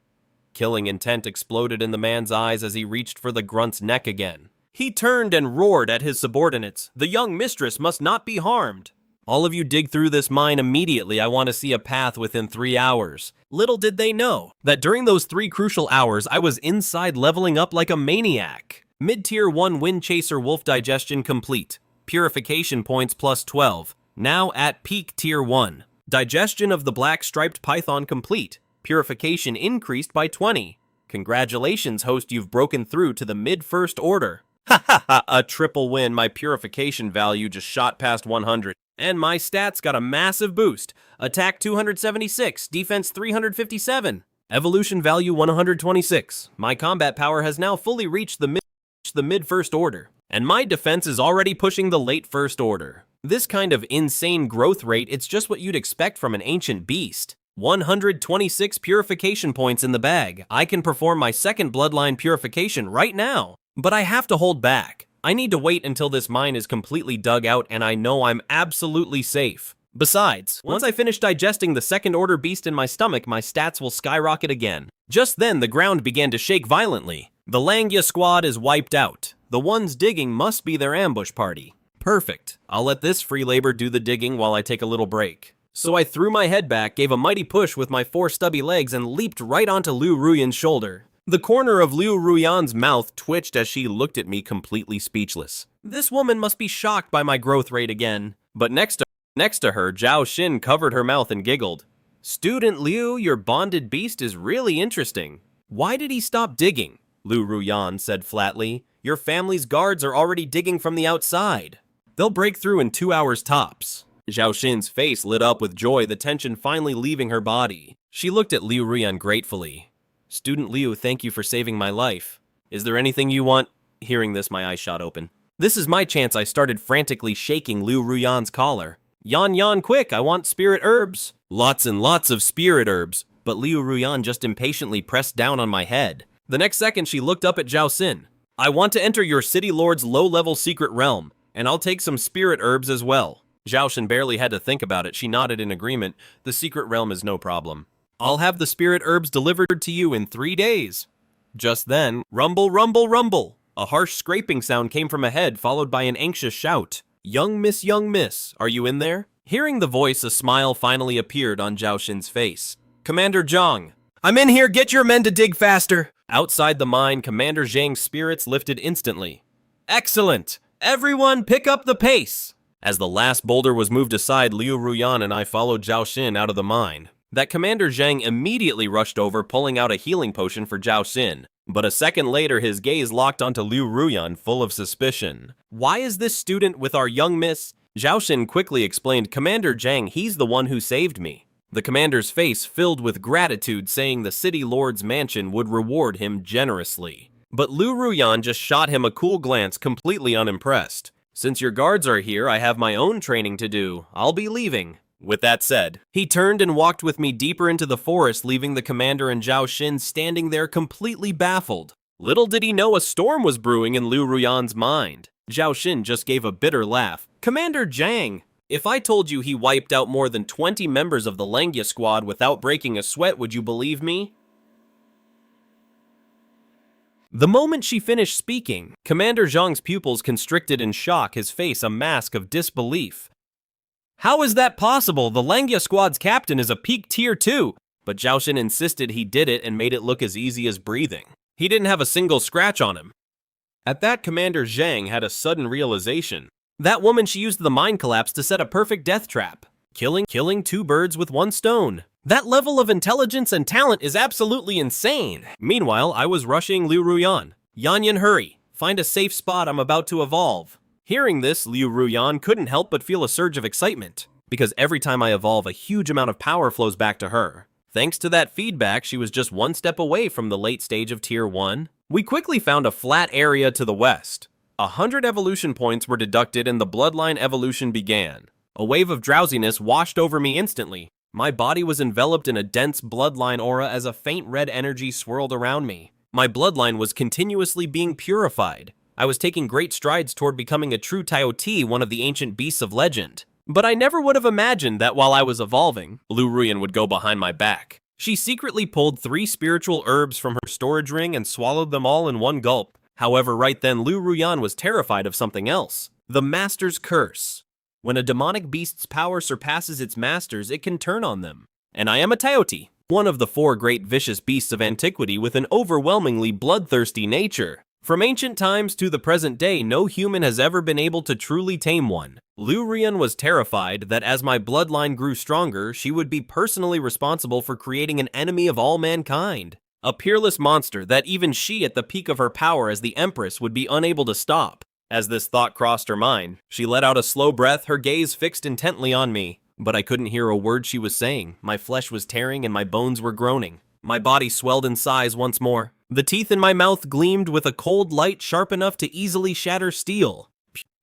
Killing intent exploded in the man's eyes as he reached for the grunt's neck again. He turned and roared at his subordinates. "The young mistress must not be harmed. All of you dig through this mine immediately. I want to see a path within 3 hours. Little did they know that during those 3 crucial hours, I was inside leveling up like a maniac. Mid-tier 1 Wind Chaser Wolf Digestion complete. Purification points plus 12. Now at peak tier 1. Digestion of the Black Striped Python complete. Purification increased by 20. Congratulations, host, you've broken through to the mid-first order. Ha ha ha, a triple win. My purification value just shot past 100. And my stats got a massive boost. Attack 276, defense 357, evolution value 126. My combat power has now fully reached the mid-first order, and my defense is already pushing the late first order. This kind of insane growth rate, it's just what you'd expect from an ancient beast. 126 purification points in the bag. I can perform my second bloodline purification right now, but I have to hold back. I need to wait until this mine is completely dug out and I know I'm absolutely safe. Besides, once I finish digesting the second order beast in my stomach, my stats will skyrocket again. Just then, the ground began to shake violently. The Xianxia squad is wiped out. The ones digging must be their ambush party. Perfect. I'll let this free labor do the digging while I take a little break. So I threw my head back, gave a mighty push with my 4 stubby legs, and leaped right onto Liu Ruyan's shoulder. The corner of Liu Ruyan's mouth twitched as she looked at me completely speechless. This woman must be shocked by my growth rate again. But next to her, Zhao Xin covered her mouth and giggled. "Student Liu, your bonded beast is really interesting. Why did he stop digging?" Liu Ruyan said flatly. "Your family's guards are already digging from the outside. They'll break through in 2 hours tops." Zhao Xin's face lit up with joy, the tension finally leaving her body. She looked at Liu Ruyan gratefully. "Student Liu, thank you for saving my life. Is there anything you want?" Hearing this, my eyes shot open. This is my chance. I started frantically shaking Liu Ruyan's collar. Yan, quick, I want spirit herbs." Lots and lots of spirit herbs, but Liu Ruyan just impatiently pressed down on my head. The next second, she looked up at Zhao Xin. "I want to enter your city lord's low-level secret realm, and I'll take some spirit herbs as well." Zhao Xin barely had to think about it. She nodded in agreement. "The secret realm is no problem. I'll have the spirit herbs delivered to you in 3 days." Just then, rumble, rumble, rumble. A harsh scraping sound came from ahead, followed by an anxious shout. Young miss, are you in there?" Hearing the voice, a smile finally appeared on Zhao Xin's face. "Commander Zhang." "I'm in here, get your men to dig faster." Outside the mine, Commander Zhang's spirits lifted instantly. "Excellent! Everyone pick up the pace!" As the last boulder was moved aside, Liu Ruyan and I followed Zhao Xin out of the mine. That Commander Zhang immediately rushed over, pulling out a healing potion for Zhao Xin. But a second later, his gaze locked onto Liu Ruyan, full of suspicion. "Why is this student with our young miss?" Zhao Xin quickly explained, "Commander Zhang, he's the one who saved me." The commander's face filled with gratitude, saying the city lord's mansion would reward him generously. But Liu Ruyan just shot him a cool glance, completely unimpressed. "Since your guards are here, I have my own training to do. I'll be leaving." With that said, he turned and walked with me deeper into the forest, leaving the commander and Zhao Xin standing there completely baffled. Little did he know a storm was brewing in Liu Ruyan's mind. Zhao Xin just gave a bitter laugh. "Commander Zhang, if I told you he wiped out more than 20 members of the Xianxia squad without breaking a sweat, would you believe me?" The moment she finished speaking, Commander Zhang's pupils constricted in shock, his face a mask of disbelief. "How is that possible? The Xianxia squad's captain is a peak tier 2. But Zhao Xin insisted he did it and made it look as easy as breathing. He didn't have a single scratch on him. At that, Commander Zhang had a sudden realization. That woman, she used the mine collapse to set a perfect death trap, killing 2 birds with 1 stone. That level of intelligence and talent is absolutely insane. Meanwhile, I was rushing Liu Ruyan. Yanyan, hurry. Find a safe spot, I'm about to evolve. Hearing this, Liu Ruyan couldn't help but feel a surge of excitement, because every time I evolve, a huge amount of power flows back to her. Thanks to that feedback, she was just one step away from the late stage of Tier 1. We quickly found a flat area to the west. 100 evolution points were deducted and the bloodline evolution began. A wave of drowsiness washed over me instantly. My body was enveloped in a dense bloodline aura as a faint red energy swirled around me. My bloodline was continuously being purified. I was taking great strides toward becoming a true Taotie, one of the ancient beasts of legend. But I never would have imagined that while I was evolving, Liu Ruyan would go behind my back. She secretly pulled 3 spiritual herbs from her storage ring and swallowed them all in one gulp. However, right then Liu Ruyan was terrified of something else. The Master's Curse. When a demonic beast's power surpasses its masters, it can turn on them. And I am a Taotie, one of the 4 great vicious beasts of antiquity with an overwhelmingly bloodthirsty nature. From ancient times to the present day, no human has ever been able to truly tame one. Liu Ruyan was terrified that as my bloodline grew stronger, she would be personally responsible for creating an enemy of all mankind. A peerless monster that even she at the peak of her power as the Empress would be unable to stop. As this thought crossed her mind, she let out a slow breath, her gaze fixed intently on me. But I couldn't hear a word she was saying. My flesh was tearing and my bones were groaning. My body swelled in size once more. The teeth in my mouth gleamed with a cold light sharp enough to easily shatter steel.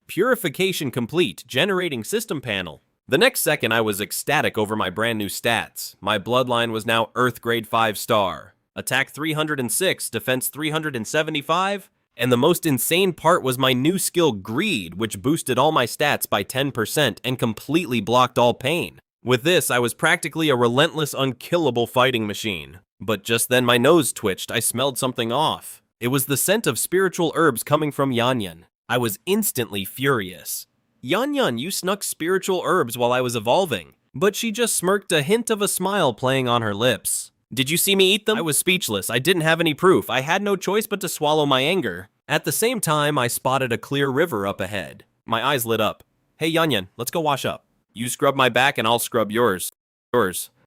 Purification complete, generating system panel. The next second I was ecstatic over my brand new stats. My bloodline was now Earth grade 5 star. Attack 306, defense 375. And the most insane part was my new skill Greed, which boosted all my stats by 10% and completely blocked all pain. With this, I was practically a relentless, unkillable fighting machine. But just then my nose twitched, I smelled something off. It was the scent of spiritual herbs coming from Yanyan. I was instantly furious. Yanyan, you snuck spiritual herbs while I was evolving. But she just smirked, a hint of a smile playing on her lips. Did you see me eat them? I was speechless. I didn't have any proof. I had no choice but to swallow my anger. At the same time, I spotted a clear river up ahead. My eyes lit up. Hey Yanyan, let's go wash up. You scrub my back and I'll scrub yours.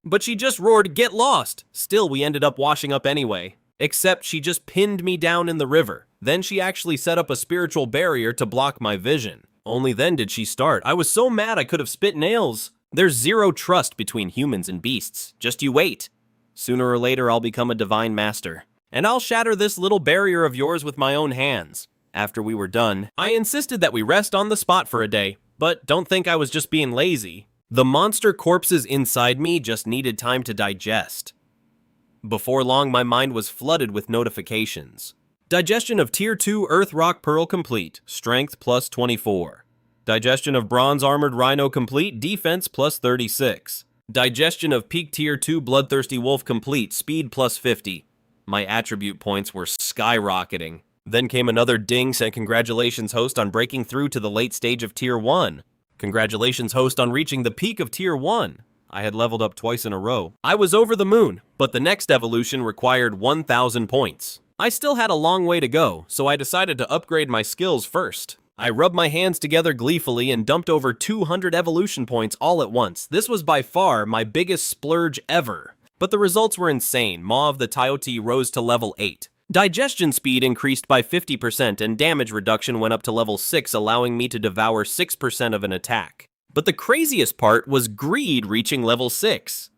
But she just roared, get lost! Still, we ended up washing up anyway. Except she just pinned me down in the river. Then she actually set up a spiritual barrier to block my vision. Only then did she start. I was so mad I could have spit nails. There's zero trust between humans and beasts. Just you wait. Sooner or later, I'll become a divine master. And I'll shatter this little barrier of yours with my own hands. After we were done, I insisted that we rest on the spot for a day. But don't think I was just being lazy. The monster corpses inside me just needed time to digest. Before long, my mind was flooded with notifications. Digestion of Tier 2 Earth Rock Pearl complete, Strength plus 24. Digestion of Bronze Armored Rhino complete, Defense plus 36. Digestion of Peak Tier 2 Bloodthirsty Wolf complete, Speed plus 50. My attribute points were skyrocketing. Then came another ding saying congratulations host on breaking through to the late stage of Tier 1. Congratulations host on reaching the peak of Tier 1. I had leveled up twice in a row. I was over the moon, but the next evolution required 1,000 points. I still had a long way to go, so I decided to upgrade my skills first. I rubbed my hands together gleefully and dumped over 200 evolution points all at once. This was by far my biggest splurge ever. But the results were insane. Maw of the Taotie rose to level 8. Digestion speed increased by 50% and damage reduction went up to level 6, allowing me to devour 6% of an attack. But the craziest part was Greed reaching level 6.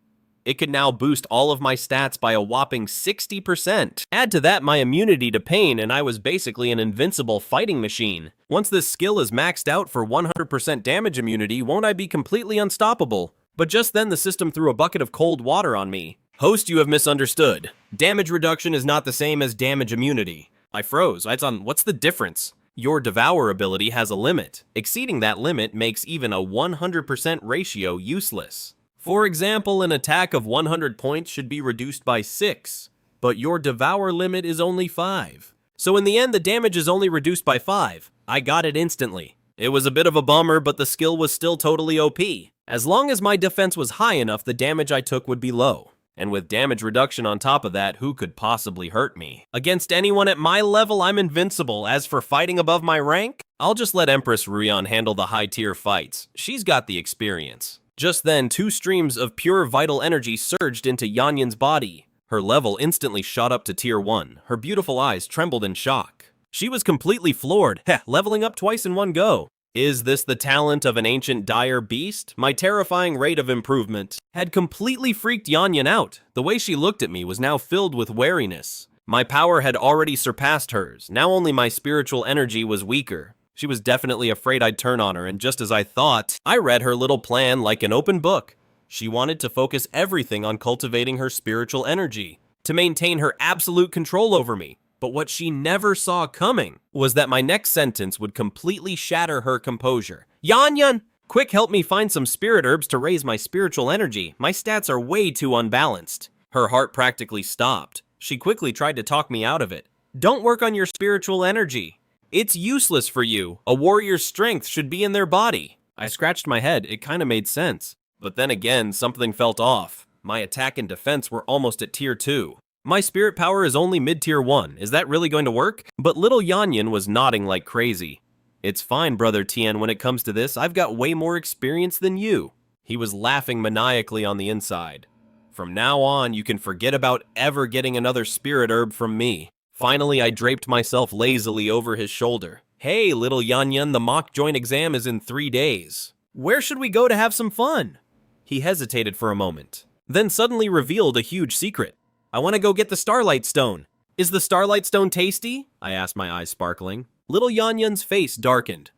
It could now boost all of my stats by a whopping 60%. Add to that my immunity to pain and I was basically an invincible fighting machine. Once this skill is maxed out for 100% damage immunity, won't I be completely unstoppable? But just then the system threw a bucket of cold water on me. Host, you have misunderstood. Damage reduction is not the same as damage immunity. I froze. What's the difference? Your Devour ability has a limit. Exceeding that limit makes even a 100% ratio useless. For example, an attack of 100 points should be reduced by 6, but your Devour limit is only 5. So in the end, the damage is only reduced by 5. I got it instantly. It was a bit of a bummer, but the skill was still totally OP. As long as my defense was high enough, the damage I took would be low. And with damage reduction on top of that, who could possibly hurt me? Against anyone at my level, I'm invincible. As for fighting above my rank, I'll just let Empress Ruyan handle the high-tier fights. She's got the experience. Just then, 2 streams of pure vital energy surged into Yanyan's body. Her level instantly shot up to tier 1. Her beautiful eyes trembled in shock. She was completely floored, leveling up twice in one go. Is this the talent of an ancient dire beast? My terrifying rate of improvement had completely freaked Yanyan out. The way she looked at me was now filled with wariness. My power had already surpassed hers. Now only my spiritual energy was weaker. She was definitely afraid I'd turn on her, and just as I thought, I read her little plan like an open book. She wanted to focus everything on cultivating her spiritual energy, to maintain her absolute control over me. But what she never saw coming was that my next sentence would completely shatter her composure. Yanyan, quick, help me find some spirit herbs to raise my spiritual energy. My stats are way too unbalanced. Her heart practically stopped. She quickly tried to talk me out of it. Don't work on your spiritual energy. It's useless for you. A warrior's strength should be in their body. I scratched my head. It kind of made sense. But then again, something felt off. My attack and defense were almost at tier 2. My spirit power is only mid-tier 1. Is that really going to work? But little Yanyan was nodding like crazy. It's fine, Brother Tian, when it comes to this. I've got way more experience than you. He was laughing maniacally on the inside. From now on, you can forget about ever getting another spirit herb from me. Finally, I draped myself lazily over his shoulder. Hey, little Yanyan, the mock joint exam is in 3 days. Where should we go to have some fun? He hesitated for a moment, then suddenly revealed a huge secret. I want to go get the Starlight Stone. Is the Starlight Stone tasty? I asked, my eyes sparkling. Little Yanyan's face darkened.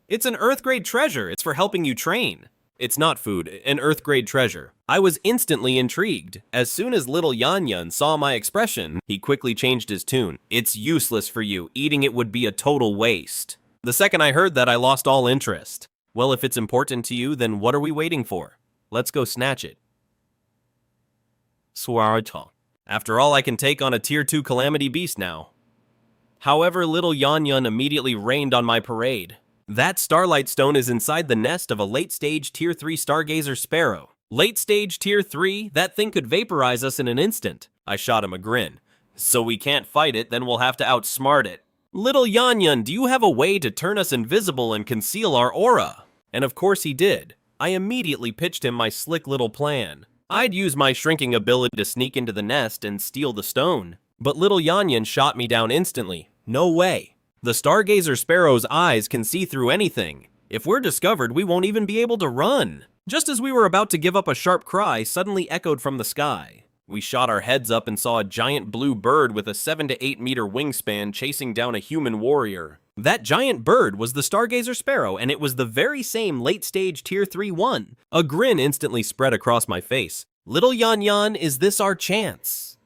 It's an Earth-grade treasure. It's for helping you train. It's not food, an Earth-grade treasure. I was instantly intrigued. As soon as little Yanyan saw my expression, he quickly changed his tune. It's useless for you. Eating it would be a total waste. The second I heard that, I lost all interest. Well, if it's important to you, then what are we waiting for? Let's go snatch it. After all, I can take on a tier 2 calamity beast now. However, little Yanyan immediately rained on my parade. That Starlight Stone is inside the nest of a late-stage tier 3 stargazer sparrow. Late-stage tier 3? That thing could vaporize us in an instant. I shot him a grin. So we can't fight it, then we'll have to outsmart it. Little Yanyan, do you have a way to turn us invisible and conceal our aura? And of course he did. I immediately pitched him my slick little plan. I'd use my shrinking ability to sneak into the nest and steal the stone. But little Yanyan shot me down instantly. No way. The stargazer sparrow's eyes can see through anything. If we're discovered, we won't even be able to run. Just as we were about to give up, a sharp cry suddenly echoed from the sky. We shot our heads up and saw a giant blue bird with a 7 to 8 meter wingspan chasing down a human warrior. That giant bird was the stargazer sparrow, and it was the very same late-stage tier 3 one. A grin instantly spread across my face. Little Yanyan, is this our chance?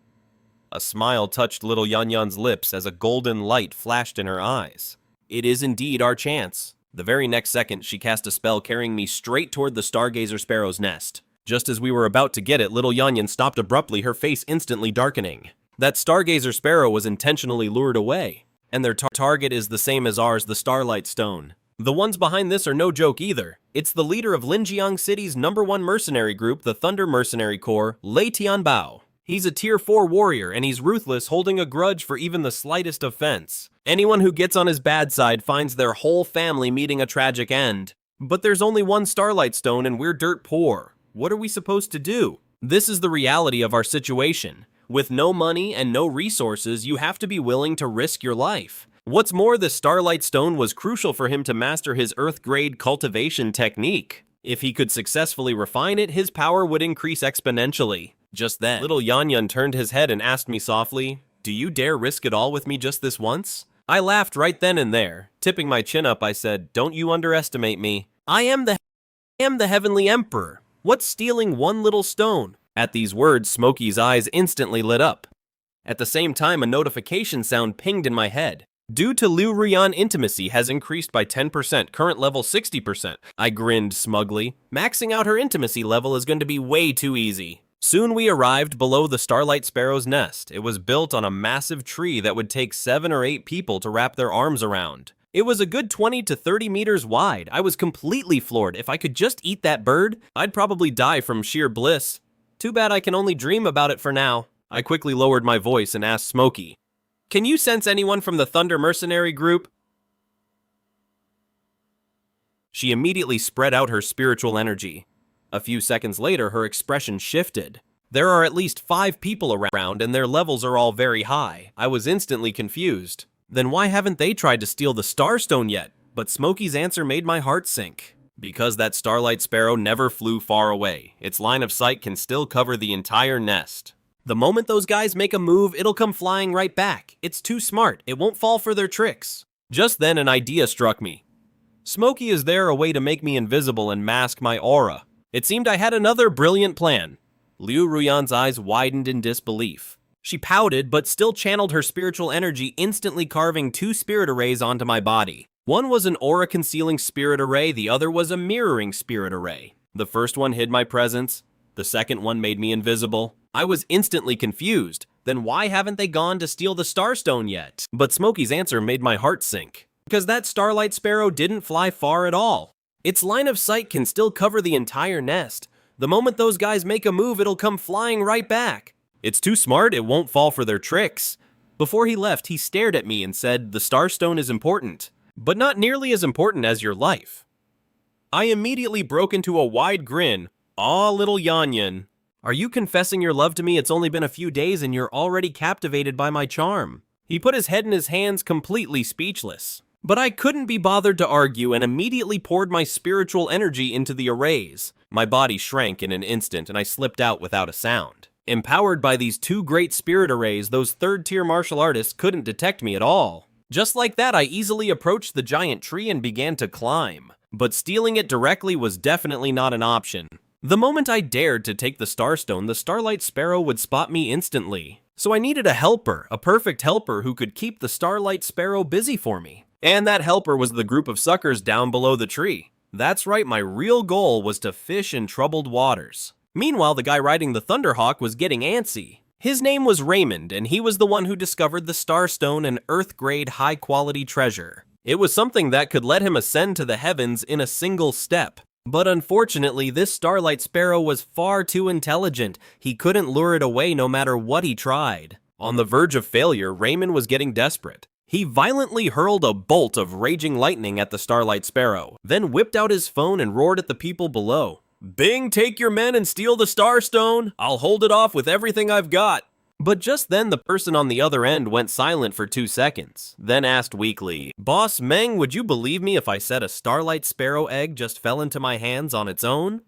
A smile touched little Yanyan's lips as a golden light flashed in her eyes. It is indeed our chance. The very next second, she cast a spell carrying me straight toward the stargazer sparrow's nest. Just as we were about to get it, little Yanyan stopped abruptly, her face instantly darkening. That stargazer sparrow was intentionally lured away, and their target is the same as ours, the Starlight Stone. The ones behind this are no joke either. It's the leader of Linjiang City's #1 mercenary group, the Thunder Mercenary Corps, Lei Tianbao. He's a tier 4 warrior, and he's ruthless, holding a grudge for even the slightest offense. Anyone who gets on his bad side finds their whole family meeting a tragic end. But there's only one Starlight Stone, and we're dirt poor. What are we supposed to do? This is the reality of our situation. With no money and no resources, you have to be willing to risk your life. What's more, the Starlight Stone was crucial for him to master his Earth-grade cultivation technique. If he could successfully refine it, his power would increase exponentially. Just then, little Yanyan turned his head and asked me softly, "Do you dare risk it all with me just this once?" I laughed right then and there. Tipping my chin up, I said, "Don't you underestimate me. I am the Heavenly Emperor. What's stealing one little stone?" At these words, Smokey's eyes instantly lit up. At the same time, a notification sound pinged in my head. Due to Liu Ruyan, intimacy has increased by 10%, current level 60%. I grinned smugly. Maxing out her intimacy level is going to be way too easy. Soon we arrived below the Starlight Sparrow's nest. It was built on a massive tree that would take 7 or 8 people to wrap their arms around. It was a good 20 to 30 meters wide. I was completely floored. If I could just eat that bird, I'd probably die from sheer bliss. Too bad I can only dream about it for now. I quickly lowered my voice and asked Smokey, "Can you sense anyone from the Thunder Mercenary group?" She immediately spread out her spiritual energy. A few seconds later, her expression shifted. There are at least 5 people around and their levels are all very high. I was instantly confused. Then why haven't they tried to steal the Starstone yet? But Smokey's answer made my heart sink. Because that starlight sparrow never flew far away. Its line of sight can still cover the entire nest. The moment those guys make a move, it'll come flying right back. It's too smart. It won't fall for their tricks. Just then, an idea struck me. Smokey, is there a way to make me invisible and mask my aura? It seemed I had another brilliant plan. Liu Ruyan's eyes widened in disbelief. She pouted, but still channeled her spiritual energy, instantly carving 2 spirit arrays onto my body. One was an aura-concealing spirit array, the other was a mirroring spirit array. The first one hid my presence, the second one made me invisible. I was instantly confused. Then why haven't they gone to steal the Starstone yet? But Smokey's answer made my heart sink. Because that starlight sparrow didn't fly far at all. Its line of sight can still cover the entire nest. The moment those guys make a move, it'll come flying right back. It's too smart, it won't fall for their tricks. Before he left, he stared at me and said, the Starstone is important, but not nearly as important as your life. I immediately broke into a wide grin. Aw, little Yanyan. Are you confessing your love to me? It's only been a few days and you're already captivated by my charm. He put his head in his hands, completely speechless. But I couldn't be bothered to argue and immediately poured my spiritual energy into the arrays. My body shrank in an instant and I slipped out without a sound. Empowered by these 2 great spirit arrays, those third-tier martial artists couldn't detect me at all. Just like that, I easily approached the giant tree and began to climb. But stealing it directly was definitely not an option. The moment I dared to take the Starstone, the Starlight Sparrow would spot me instantly. So I needed a helper, a perfect helper who could keep the Starlight Sparrow busy for me. And that helper was the group of suckers down below the tree. That's right, my real goal was to fish in troubled waters. Meanwhile, the guy riding the Thunderhawk was getting antsy. His name was Raymond, and he was the one who discovered the Starstone, an Earth-grade high-quality treasure. It was something that could let him ascend to the heavens in a single step. But unfortunately, this Starlight Sparrow was far too intelligent. He couldn't lure it away no matter what he tried. On the verge of failure, Raymond was getting desperate. He violently hurled a bolt of raging lightning at the Starlight Sparrow, then whipped out his phone and roared at the people below. Bing, take your men and steal the Starstone. I'll hold it off with everything I've got. But just then, the person on the other end went silent for 2 seconds, then asked weakly, Boss Meng, would you believe me if I said a Starlight Sparrow egg just fell into my hands on its own?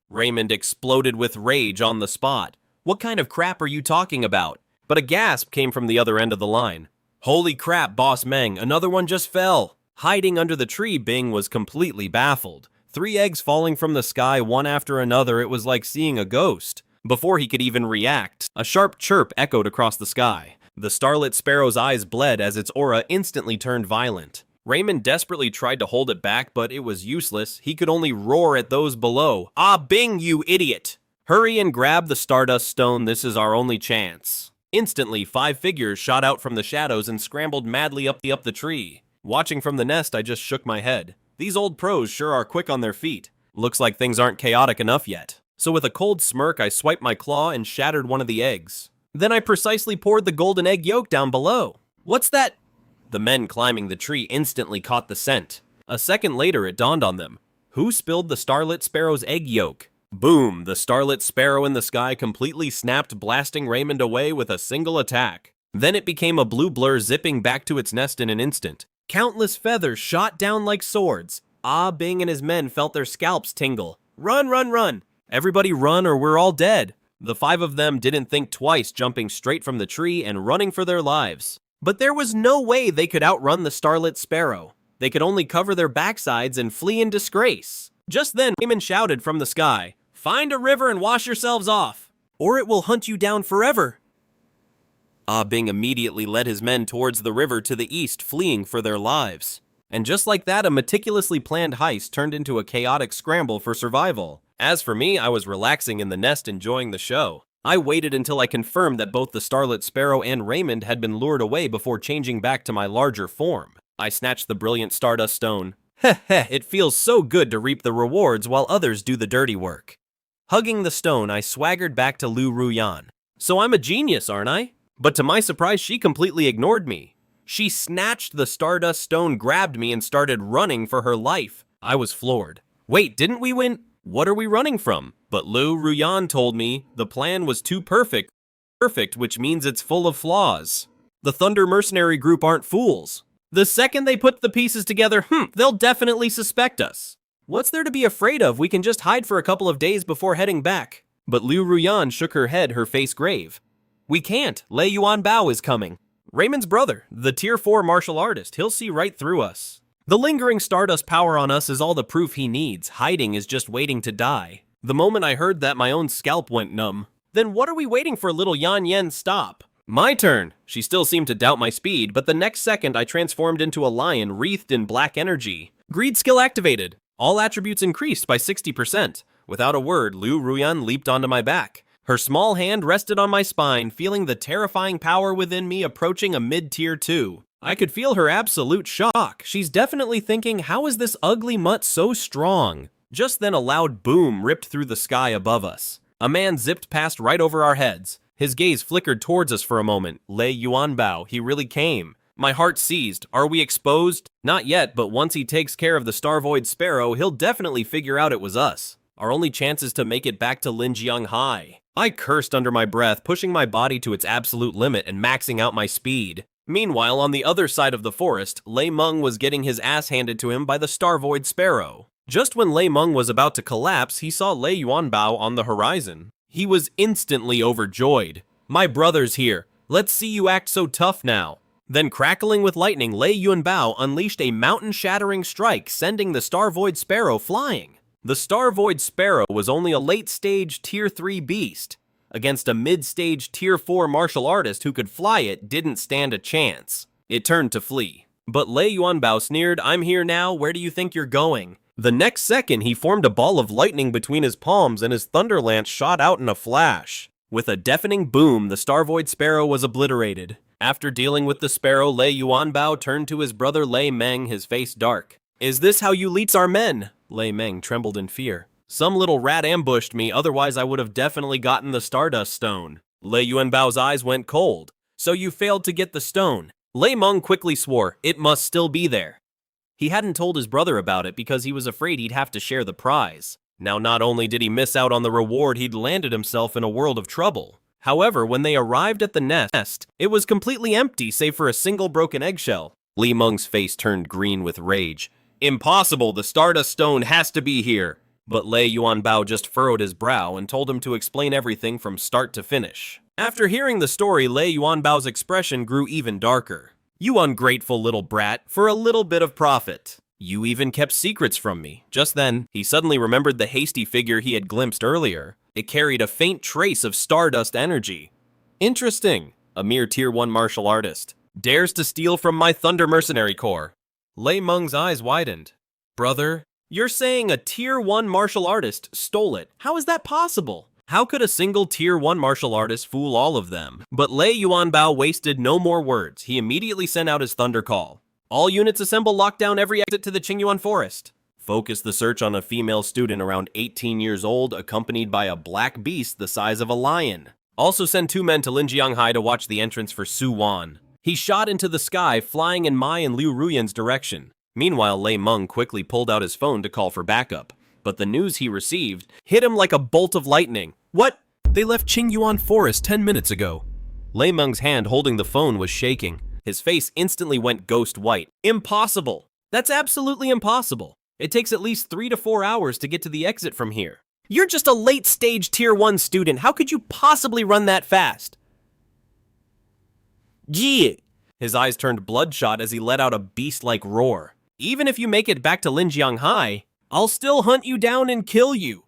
Raymond exploded with rage on the spot. What kind of crap are you talking about? But a gasp came from the other end of the line. Holy crap, Boss Meng, another one just fell. Hiding under the tree, Bing was completely baffled. 3 eggs falling from the sky one after another, it was like seeing a ghost. Before he could even react, a sharp chirp echoed across the sky. The Starlit Sparrow's eyes bled as its aura instantly turned violent. Raymond desperately tried to hold it back, but it was useless. He could only roar at those below. Ah, Bing, you idiot! Hurry and grab the Stardust Stone, this is our only chance. Instantly, 5 figures shot out from the shadows and scrambled madly up the tree. Watching from the nest, I just shook my head. These old pros sure are quick on their feet. Looks like things aren't chaotic enough yet. So with a cold smirk, I swiped my claw and shattered one of the eggs. Then I precisely poured the golden egg yolk down below. What's that? The men climbing the tree instantly caught the scent. A second later, it dawned on them. Who spilled the Starlit Sparrow's egg yolk? Boom! The Starlit Sparrow in the sky completely snapped, blasting Raymond away with a single attack. Then it became a blue blur, zipping back to its nest in an instant. Countless feathers shot down like swords. Ah Bing and his men felt their scalps tingle. Run, run, run! Everybody run or we're all dead. The 5 of them didn't think twice, jumping straight from the tree and running for their lives. But there was no way they could outrun the Starlit Sparrow. They could only cover their backsides and flee in disgrace. Just then, Raymond shouted from the sky, Find a river and wash yourselves off, or it will hunt you down forever. Ah Bing immediately led his men towards the river to the east, fleeing for their lives. And just like that, a meticulously planned heist turned into a chaotic scramble for survival. As for me, I was relaxing in the nest, enjoying the show. I waited until I confirmed that both the Starlit Sparrow and Raymond had been lured away before changing back to my larger form. I snatched the brilliant Stardust Stone. Heh heh, it feels so good to reap the rewards while others do the dirty work. Hugging the stone, I swaggered back to Liu Ruyan. So I'm a genius, aren't I? But to my surprise, she completely ignored me. She snatched the Stardust Stone, grabbed me, and started running for her life. I was floored. Wait, didn't we win? What are we running from? But Liu Ruyan told me the plan was too perfect, which means it's full of flaws. The Thunder Mercenary Group aren't fools. The second they put the pieces together, they'll definitely suspect us. What's there to be afraid of? We can just hide for a couple of days before heading back. But Liu Ruyan shook her head, her face grave. We can't. Lei Yuanbao is coming. Raymond's brother, the Tier 4 martial artist. He'll see right through us. The lingering Stardust power on us is all the proof he needs. Hiding is just waiting to die. The moment I heard that, my own scalp went numb. Then what are we waiting for, little Yan Yen? Stop. My turn. She still seemed to doubt my speed, but the next second I transformed into a lion wreathed in black energy. Greed skill activated. All attributes increased by 60%. Without a word, Liu Ruyan leaped onto my back. Her small hand rested on my spine, feeling the terrifying power within me approaching a mid-tier 2. I could feel her absolute shock. She's definitely thinking, how is this ugly mutt so strong? Just then a loud boom ripped through the sky above us. A man zipped past right over our heads. His gaze flickered towards us for a moment. Lei Yuanbao, he really came. My heart seized. Are we exposed? Not yet, but once he takes care of the Starvoid Sparrow, he'll definitely figure out it was us. Our only chance is to make it back to Linjiang High. I cursed under my breath, pushing my body to its absolute limit and maxing out my speed. Meanwhile, on the other side of the forest, Lei Meng was getting his ass handed to him by the Starvoid Sparrow. Just when Lei Meng was about to collapse, he saw Lei Yuanbao on the horizon. He was instantly overjoyed. My brother's here. Let's see you act so tough now. Then, crackling with lightning, Lei Yuanbao unleashed a mountain-shattering strike, sending the Starvoid Sparrow flying. The Starvoid Sparrow was only a late-stage Tier 3 beast. Against a mid-stage Tier 4 martial artist who could fly it didn't stand a chance. It turned to flee. But Lei Yuanbao sneered, I'm here now, where do you think you're going? The next second, he formed a ball of lightning between his palms and his thunder lance shot out in a flash. With a deafening boom, the Starvoid Sparrow was obliterated. After dealing with the sparrow, Lei Yuanbao turned to his brother Lei Meng, his face dark. Is this how you lead our men? Lei Meng trembled in fear. Some little rat ambushed me, otherwise I would have definitely gotten the Stardust Stone. Lei Yuanbao's eyes went cold. So you failed to get the stone. Lei Meng quickly swore, it must still be there. He hadn't told his brother about it because he was afraid he'd have to share the prize. Now not only did he miss out on the reward, he'd landed himself in a world of trouble. However, when they arrived at the nest, it was completely empty save for a single broken eggshell. Lei Meng's face turned green with rage. Impossible, the Stardust Stone has to be here. But Lei Yuanbao just furrowed his brow and told him to explain everything from start to finish. After hearing the story, Lei Yuanbao's expression grew even darker. You ungrateful little brat, for a little bit of profit. You even kept secrets from me. Just then, he suddenly remembered the hasty figure he had glimpsed earlier. It carried a faint trace of Stardust energy. Interesting. A mere Tier 1 martial artist. Dares to steal from my Thunder Mercenary Corps. Lei Meng's eyes widened. Brother, you're saying a Tier 1 martial artist stole it. How is that possible? How could a single Tier 1 martial artist fool all of them? But Lei Yuanbao wasted no more words. He immediately sent out his thunder call. All units assemble, lock down every exit to the Qingyuan Forest. Focus the search on a female student around 18 years old, accompanied by a black beast the size of a lion. Also send 2 men to Linjiang High to watch the entrance for Su Wan. He shot into the sky, flying in Mai and Liu Ruyan's direction. Meanwhile, Lei Meng quickly pulled out his phone to call for backup. But the news he received hit him like a bolt of lightning. What? They left Qingyuan Forest 10 minutes ago. Lei Meng's hand holding the phone was shaking. His face instantly went ghost white. Impossible! That's absolutely impossible. It takes at least 3 to 4 hours to get to the exit from here. You're just a late-stage Tier 1 student. How could you possibly run that fast? Gee! His eyes turned bloodshot as he let out a beast-like roar. Even if you make it back to Linjiang High, I'll still hunt you down and kill you.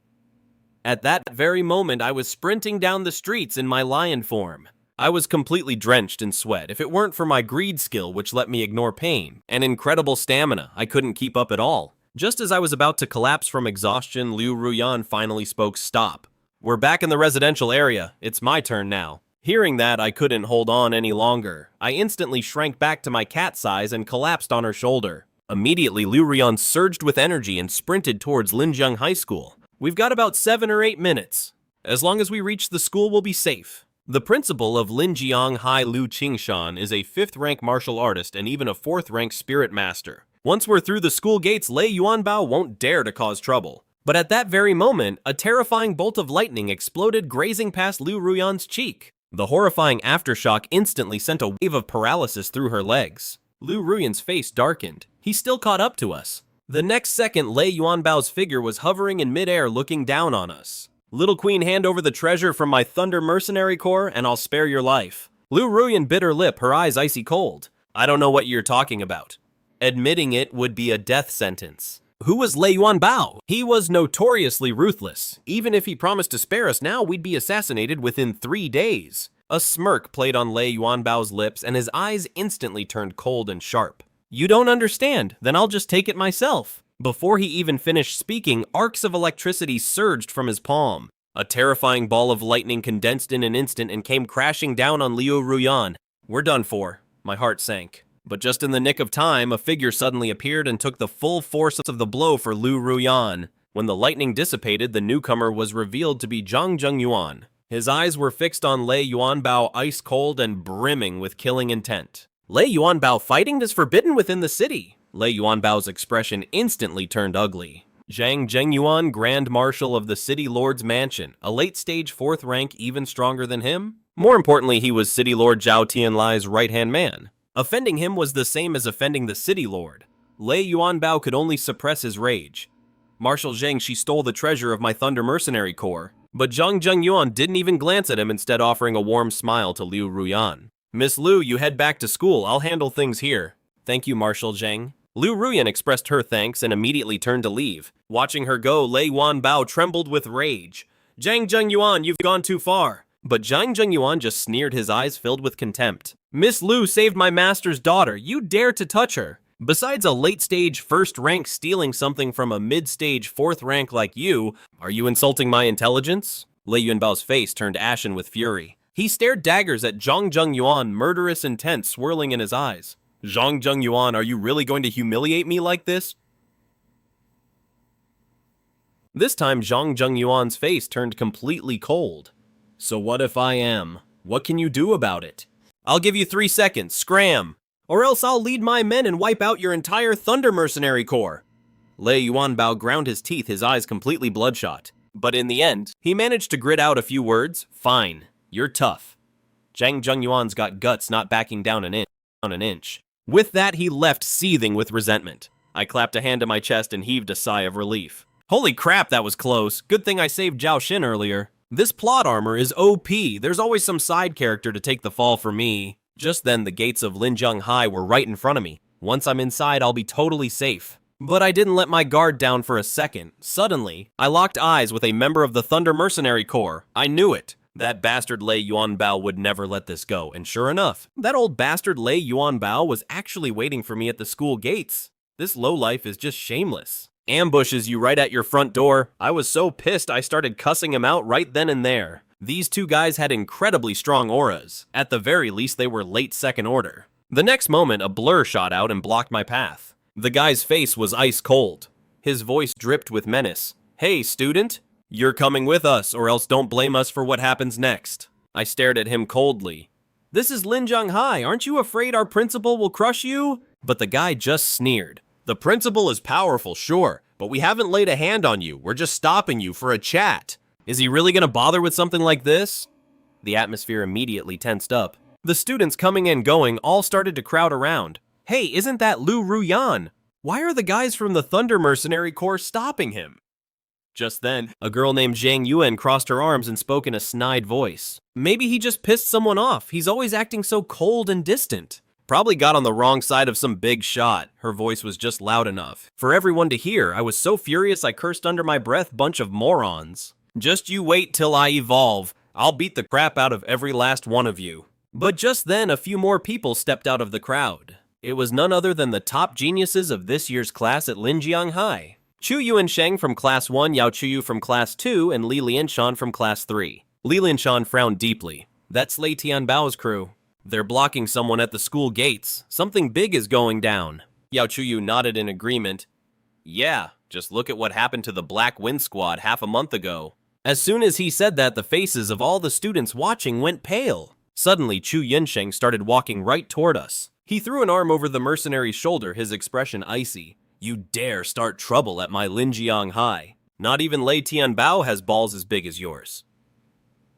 At that very moment, I was sprinting down the streets in my lion form. I was completely drenched in sweat. If it weren't for my greed skill, which let me ignore pain, and incredible stamina, I couldn't keep up at all. Just as I was about to collapse from exhaustion, Liu Ruyan finally spoke, stop. We're back in the residential area. It's my turn now. Hearing that, I couldn't hold on any longer. I instantly shrank back to my cat size and collapsed on her shoulder. Immediately, Liu Ruyan surged with energy and sprinted towards Linjiang High School. We've got about 7 or 8 minutes. As long as we reach the school, we'll be safe. The principal of Linjiang High, Liu Qingshan, is a 5th-rank martial artist and even a 4th-rank spirit master. Once we're through the school gates, Lei Yuanbao won't dare to cause trouble. But at that very moment, a terrifying bolt of lightning exploded, grazing past Liu Ruyan's cheek. The horrifying aftershock instantly sent a wave of paralysis through her legs. Liu Ruyan's face darkened. He still caught up to us. The next second, Lei Yuanbao's figure was hovering in midair looking down on us. Little queen, hand over the treasure from my Thunder Mercenary Corps and I'll spare your life. Liu Ruyan bit her lip, her eyes icy cold. I don't know what you're talking about. Admitting it would be a death sentence. Who was Lei Yuanbao? He was notoriously ruthless. Even if he promised to spare us now, we'd be assassinated within 3 days. A smirk played on Lei Yuanbao's lips and his eyes instantly turned cold and sharp. You don't understand, then I'll just take it myself. Before he even finished speaking, arcs of electricity surged from his palm. A terrifying ball of lightning condensed in an instant and came crashing down on Liu Ruyan. We're done for. My heart sank. But just in the nick of time, a figure suddenly appeared and took the full force of the blow for Liu Ruyan. When the lightning dissipated, the newcomer was revealed to be Zhang Zhengyuan. His eyes were fixed on Lei Yuanbao, ice cold and brimming with killing intent. Lei Yuanbao fighting is forbidden within the city. Lei Yuanbao's expression instantly turned ugly. Zhang Zhengyuan, Grand Marshal of the City Lord's Mansion, a late-stage 4th rank even stronger than him? More importantly, he was City Lord Zhao Tianlai's right-hand man. Offending him was the same as offending the City Lord. Lei Yuanbao could only suppress his rage. Marshal Zhang, she stole the treasure of my Thunder Mercenary Corps. But Zhang Zhengyuan didn't even glance at him, instead offering a warm smile to Liu Ruyan. Miss Liu, you head back to school. I'll handle things here. Thank you, Marshal Zhang. Liu Ruyan expressed her thanks and immediately turned to leave. Watching her go, Lei Yuanbao trembled with rage. Zhang Zhengyuan, you've gone too far. But Zhang Zhengyuan just sneered, his eyes filled with contempt. Miss Liu saved my master's daughter. You dare to touch her. Besides a late-stage 1st rank stealing something from a mid-stage 4th rank like you, are you insulting my intelligence? Lei Yuanbao's face turned ashen with fury. He stared daggers at Zhang Zhengyuan, murderous intent swirling in his eyes. Zhang Zhengyuan, are you really going to humiliate me like this? This time, Zhang Zhengyuan's face turned completely cold. So what if I am? What can you do about it? I'll give you 3 seconds, scram! Or else I'll lead my men and wipe out your entire Thunder Mercenary Corps. Lei Yuanbao ground his teeth, his eyes completely bloodshot. But in the end, he managed to grit out a few words. Fine, you're tough. Zhang Zhengyuan's got guts, not backing down an inch. With that, he left seething with resentment. I clapped a hand to my chest and heaved a sigh of relief. Holy crap, that was close. Good thing I saved Zhao Xin earlier. This plot armor is OP. There's always some side character to take the fall for me. Just then, the gates of Linjiang High were right in front of me. Once I'm inside, I'll be totally safe. But I didn't let my guard down for a second. Suddenly, I locked eyes with a member of the Thunder Mercenary Corps. I knew it. That bastard Lei Yuanbao would never let this go, and sure enough, that old bastard Lei Yuanbao was actually waiting for me at the school gates. This lowlife is just shameless. Ambushes you right at your front door. I was so pissed I started cussing him out right then and there. These two guys had incredibly strong auras. At the very least, they were late 2nd order. The next moment, a blur shot out and blocked my path. The guy's face was ice cold. His voice dripped with menace. Hey, student, you're coming with us, or else don't blame us for what happens next. I stared at him coldly. This is Linjiang High. Aren't you afraid our principal will crush you? But the guy just sneered. The principal is powerful, sure, but we haven't laid a hand on you. We're just stopping you for a chat. Is he really gonna bother with something like this? The atmosphere immediately tensed up. The students coming and going all started to crowd around. Hey, isn't that Liu Ruyan? Why are the guys from the Thunder Mercenary Corps stopping him? Just then, a girl named Zhang Yuan crossed her arms and spoke in a snide voice. Maybe he just pissed someone off. He's always acting so cold and distant. Probably got on the wrong side of some big shot. Her voice was just loud enough for everyone to hear. I was so furious I cursed under my breath, bunch of morons. Just you wait till I evolve. I'll beat the crap out of every last one of you. But just then, a few more people stepped out of the crowd. It was none other than the top geniuses of this year's class at Linjiang High. Chu Yuansheng from Class 1, Yao Chuyu from Class 2, and Li Lianshan from Class 3. Li Lianshan frowned deeply. That's Lei Tianbao's crew. They're blocking someone at the school gates. Something big is going down. Yao Chuyu nodded in agreement. Yeah, just look at what happened to the Black Wind Squad half a month ago. As soon as he said that, the faces of all the students watching went pale. Suddenly, Chu Yuansheng started walking right toward us. He threw an arm over the mercenary's shoulder, his expression icy. You dare start trouble at my Linjiang High. Not even Lei Tianbao has balls as big as yours.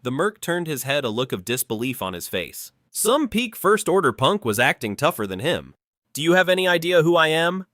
The merc turned his head, a look of disbelief on his face. Some peak first-order punk was acting tougher than him. Do you have any idea who I am?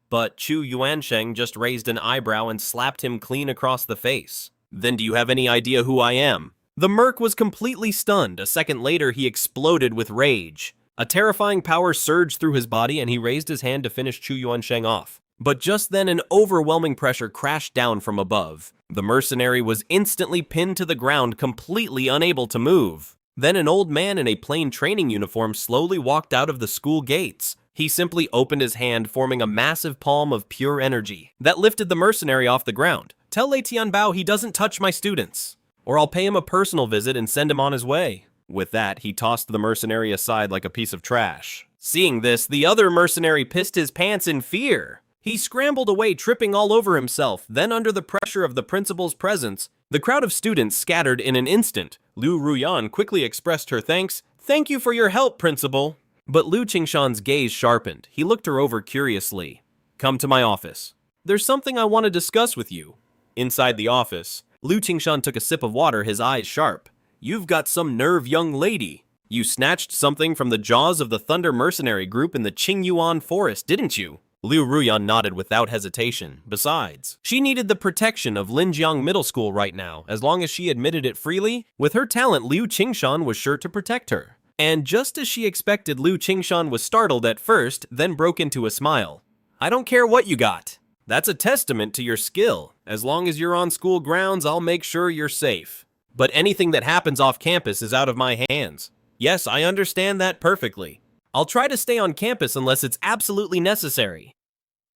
But Chu Yuansheng just raised an eyebrow and slapped him clean across the face. Then do you have any idea who I am? The merc was completely stunned. A second later, he exploded with rage. A terrifying power surged through his body and he raised his hand to finish Chu Yuansheng off. But just then, an overwhelming pressure crashed down from above. The mercenary was instantly pinned to the ground, completely unable to move. Then an old man in a plain training uniform slowly walked out of the school gates. He simply opened his hand, forming a massive palm of pure energy that lifted the mercenary off the ground. Tell Lei Tianbao he doesn't touch my students, or I'll pay him a personal visit and send him on his way. With that, he tossed the mercenary aside like a piece of trash. Seeing this, the other mercenary pissed his pants in fear. He scrambled away, tripping all over himself. Then, under the pressure of the principal's presence, the crowd of students scattered in an instant. Liu Ruyan quickly expressed her thanks. Thank you for your help, principal. But Liu Qingshan's gaze sharpened. He looked her over curiously. Come to my office. There's something I want to discuss with you. Inside the office, Liu Qingshan took a sip of water, his eyes sharp. You've got some nerve, young lady. You snatched something from the jaws of the Thunder Mercenary group in the Qingyuan Forest, didn't you? Liu Ruyan nodded without hesitation. Besides, she needed the protection of Linjiang Middle School right now. As long as she admitted it freely, with her talent, Liu Qingshan was sure to protect her. And just as she expected, Liu Qingshan was startled at first, then broke into a smile. I don't care what you got. That's a testament to your skill. As long as you're on school grounds, I'll make sure you're safe. But anything that happens off campus is out of my hands. Yes, I understand that perfectly. I'll try to stay on campus unless it's absolutely necessary.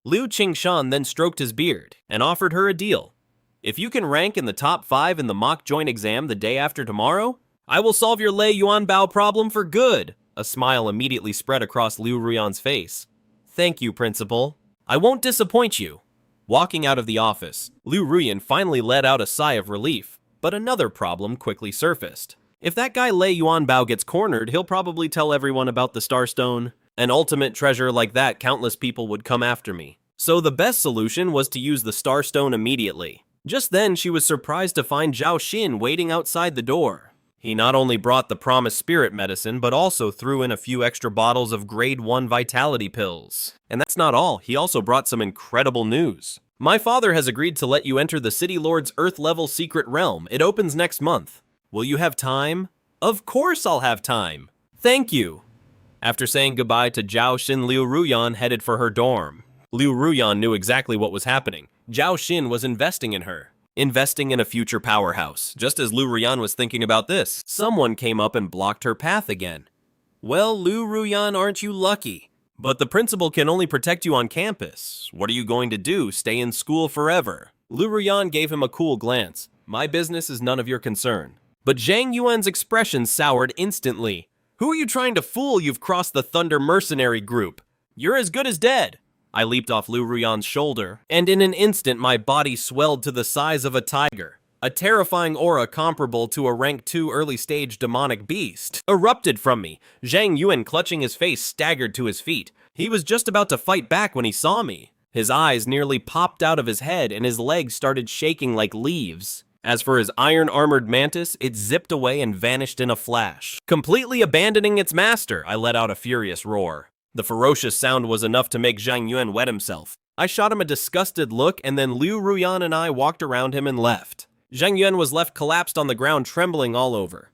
Liu Qingshan then stroked his beard and offered her a deal. If you can rank in the top 5 in the mock joint exam the day after tomorrow, I will solve your Lei Yuanbao problem for good. A smile immediately spread across Liu Ruyan's face. Thank you, principal. I won't disappoint you. Walking out of the office, Liu Ruyan finally let out a sigh of relief, but another problem quickly surfaced. If that guy Lei Yuanbao gets cornered, he'll probably tell everyone about the Starstone. An ultimate treasure like that, countless people would come after me. So the best solution was to use the Starstone immediately. Just then, she was surprised to find Zhao Xin waiting outside the door. He not only brought the promised spirit medicine, but also threw in a few extra bottles of grade 1 vitality pills. And that's not all, he also brought some incredible news. My father has agreed to let you enter the City Lord's Earth-level secret realm. It opens next month. Will you have time? Of course I'll have time. Thank you. After saying goodbye to Zhao Xin, Liu Ruyan headed for her dorm. Liu Ruyan knew exactly what was happening. Zhao Xin was investing in her. Investing in a future powerhouse. Just as Liu Ruyan was thinking about this, someone came up and blocked her path again. Well, Liu Ruyan, aren't you lucky? But the principal can only protect you on campus. What are you going to do? Stay in school forever? Liu Ruyan gave him a cool glance. My business is none of your concern. But Zhang Yuan's expression soured instantly. Who are you trying to fool? You've crossed the Thunder Mercenary group. You're as good as dead. I leaped off Liu Ruyan's shoulder, and in an instant my body swelled to the size of a tiger. A terrifying aura comparable to a rank 2 early-stage demonic beast erupted from me. Zhang Yuan, clutching his face, staggered to his feet. He was just about to fight back when he saw me. His eyes nearly popped out of his head, and his legs started shaking like leaves. As for his iron-armored mantis, it zipped away and vanished in a flash. Completely abandoning its master, I let out a furious roar. The ferocious sound was enough to make Zhang Yuan wet himself. I shot him a disgusted look, and then Liu Ruyan and I walked around him and left. Zhang Yuan was left collapsed on the ground, trembling all over.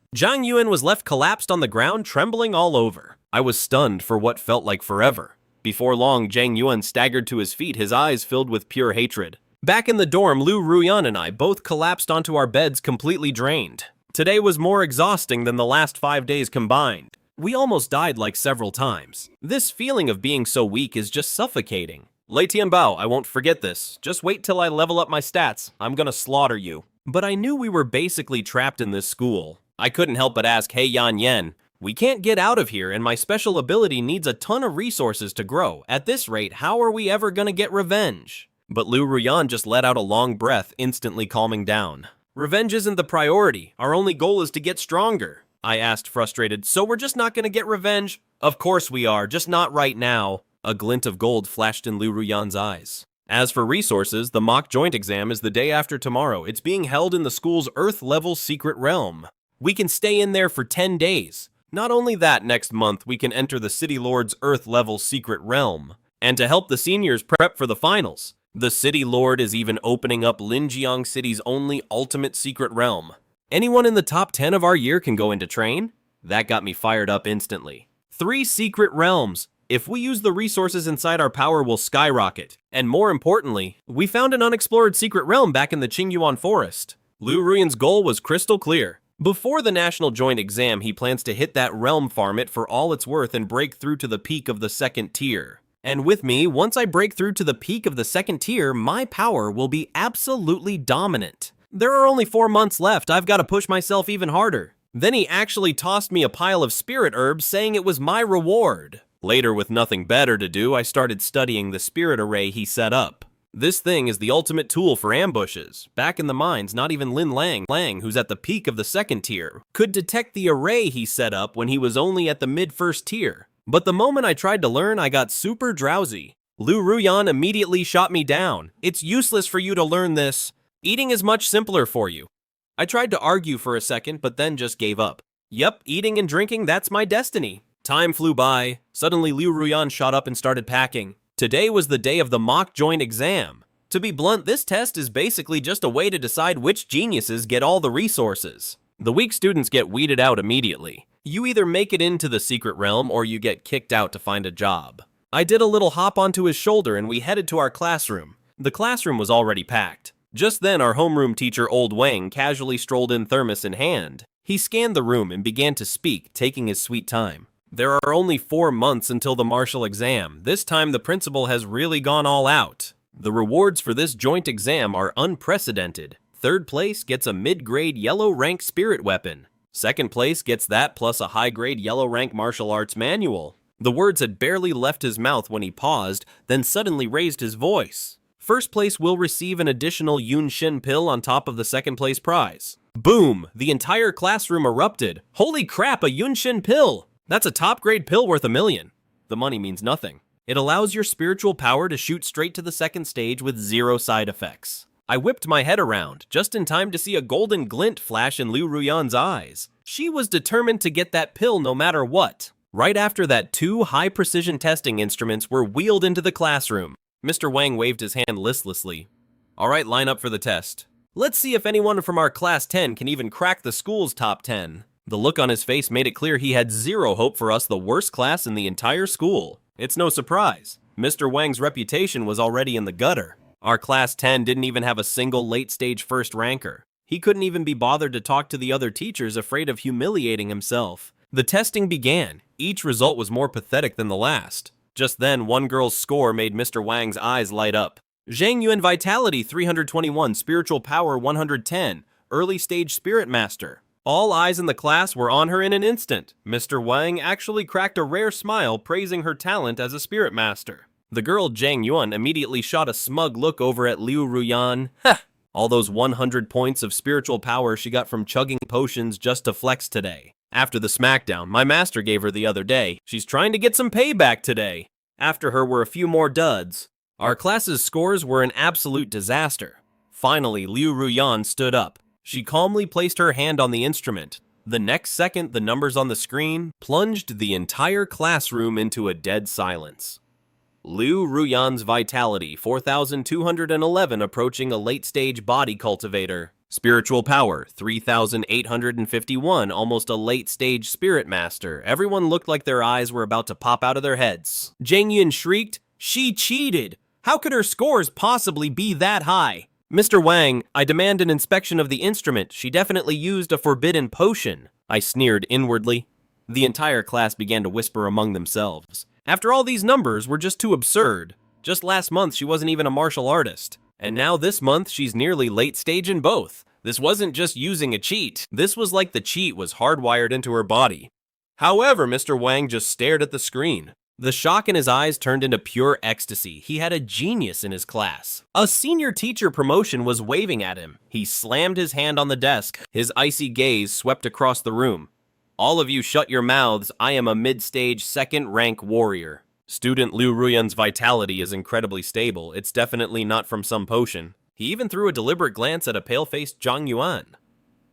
I was stunned for what felt like forever. Before long, Zhang Yuan staggered to his feet, his eyes filled with pure hatred. Back in the dorm, Liu Ruyan and I both collapsed onto our beds, completely drained. Today was more exhausting than the last 5 days combined. We almost died like several times. This feeling of being so weak is just suffocating. Lei Tianbao, I won't forget this. Just wait till I level up my stats. I'm gonna slaughter you. But I knew we were basically trapped in this school. I couldn't help but ask, hey Yan Yen, we can't get out of here and my special ability needs a ton of resources to grow. At this rate, how are we ever gonna get revenge? But Liu Ruyan just let out a long breath, instantly calming down. Revenge isn't the priority. Our only goal is to get stronger. I asked, frustrated. So we're just not gonna get revenge? Of course we are, just not right now. A glint of gold flashed in Liu Ruyan's eyes. As for resources, the mock joint exam is the day after tomorrow. It's being held in the school's Earth-level secret realm. We can stay in there for 10 days. Not only that, next month we can enter the City Lord's Earth-level secret realm. And to help the seniors prep for the finals, the City Lord is even opening up Linjiang City's only ultimate secret realm. Anyone in the top 10 of our year can go into train? That got me fired up instantly. 3 secret realms. If we use the resources inside, our power will skyrocket. And more importantly, we found an unexplored secret realm back in the Qingyuan Forest. Liu Ruyan's goal was crystal clear. Before the national joint exam, he plans to hit that realm, farm it for all it's worth, and break through to the peak of the 2nd tier. And with me, once I break through to the peak of the 2nd tier, my power will be absolutely dominant. There are only 4 months left, I've got to push myself even harder. Then he actually tossed me a pile of spirit herbs, saying it was my reward. Later, with nothing better to do, I started studying the spirit array he set up. This thing is the ultimate tool for ambushes. Back in the mines, not even Lin Lang, who's at the peak of the 2nd tier, could detect the array he set up when he was only at the mid-1st tier. But the moment I tried to learn, I got super drowsy. Liu Ruyan immediately shot me down. It's useless for you to learn this. Eating is much simpler for you. I tried to argue for a second, but then just gave up. Yep, eating and drinking, that's my destiny. Time flew by. Suddenly, Liu Ruyan shot up and started packing. Today was the day of the mock joint exam. To be blunt, this test is basically just a way to decide which geniuses get all the resources. The weak students get weeded out immediately. You either make it into the secret realm or you get kicked out to find a job. I did a little hop onto his shoulder and we headed to our classroom. The classroom was already packed. Just then, our homeroom teacher, Old Wang, casually strolled in, thermos in hand. He scanned the room and began to speak, taking his sweet time. There are only 4 months until the martial exam. This time the principal has really gone all out. The rewards for this joint exam are unprecedented. 3rd place gets a mid-grade yellow rank spirit weapon. 2nd place gets that plus a high-grade yellow rank martial arts manual. The words had barely left his mouth when he paused, then suddenly raised his voice. 1st place will receive an additional Yun Shin pill on top of the 2nd place prize. Boom! The entire classroom erupted. Holy crap, a Yun Shin pill! That's a top-grade pill worth $1 million. The money means nothing. It allows your spiritual power to shoot straight to the 2nd stage with 0 side effects. I whipped my head around, just in time to see a golden glint flash in Liu Ruyan's eyes. She was determined to get that pill no matter what. Right after that, 2 high-precision testing instruments were wheeled into the classroom. Mr. Wang waved his hand listlessly. All right, line up for the test. Let's see if anyone from our class 10 can even crack the school's top 10. The look on his face made it clear he had 0 hope for us, the worst class in the entire school. It's no surprise. Mr. Wang's reputation was already in the gutter. Our class 10 didn't even have a single late-stage first ranker. He couldn't even be bothered to talk to the other teachers, afraid of humiliating himself. The testing began. Each result was more pathetic than the last. Just then, one girl's score made Mr. Wang's eyes light up. Zhang Yuan Vitality 321, Spiritual Power 110, Early Stage Spirit Master. All eyes in the class were on her in an instant. Mr. Wang actually cracked a rare smile, praising her talent as a spirit master. The girl Zhang Yuan immediately shot a smug look over at Liu Ruyan. Ha! All those 100 points of spiritual power she got from chugging potions just to flex today. After the smackdown my master gave her the other day, she's trying to get some payback today. After her were a few more duds. Our class's scores were an absolute disaster. Finally, Liu Ruyan stood up. She calmly placed her hand on the instrument. The next second, the numbers on the screen plunged the entire classroom into a dead silence. Liu Ruyan's Vitality 4,211, approaching a late-stage body cultivator. Spiritual Power 3,851, almost a late-stage spirit master. Everyone looked like their eyes were about to pop out of their heads. Zhang Yuan shrieked, "She cheated! How could her scores possibly be that high?" Mr. Wang, I demand an inspection of the instrument. She definitely used a forbidden potion. I sneered inwardly. The entire class began to whisper among themselves. After all, these numbers were just too absurd. Just last month, she wasn't even a martial artist. And now this month, she's nearly late stage in both. This wasn't just using a cheat. This was like the cheat was hardwired into her body. However, Mr. Wang just stared at the screen. The shock in his eyes turned into pure ecstasy. He had a genius in his class. A senior teacher promotion was waving at him. He slammed his hand on the desk. His icy gaze swept across the room. All of you shut your mouths, I am a mid-stage second-rank warrior. Student Liu Ruyan's vitality is incredibly stable, it's definitely not from some potion. He even threw a deliberate glance at a pale-faced Zhang Yuan.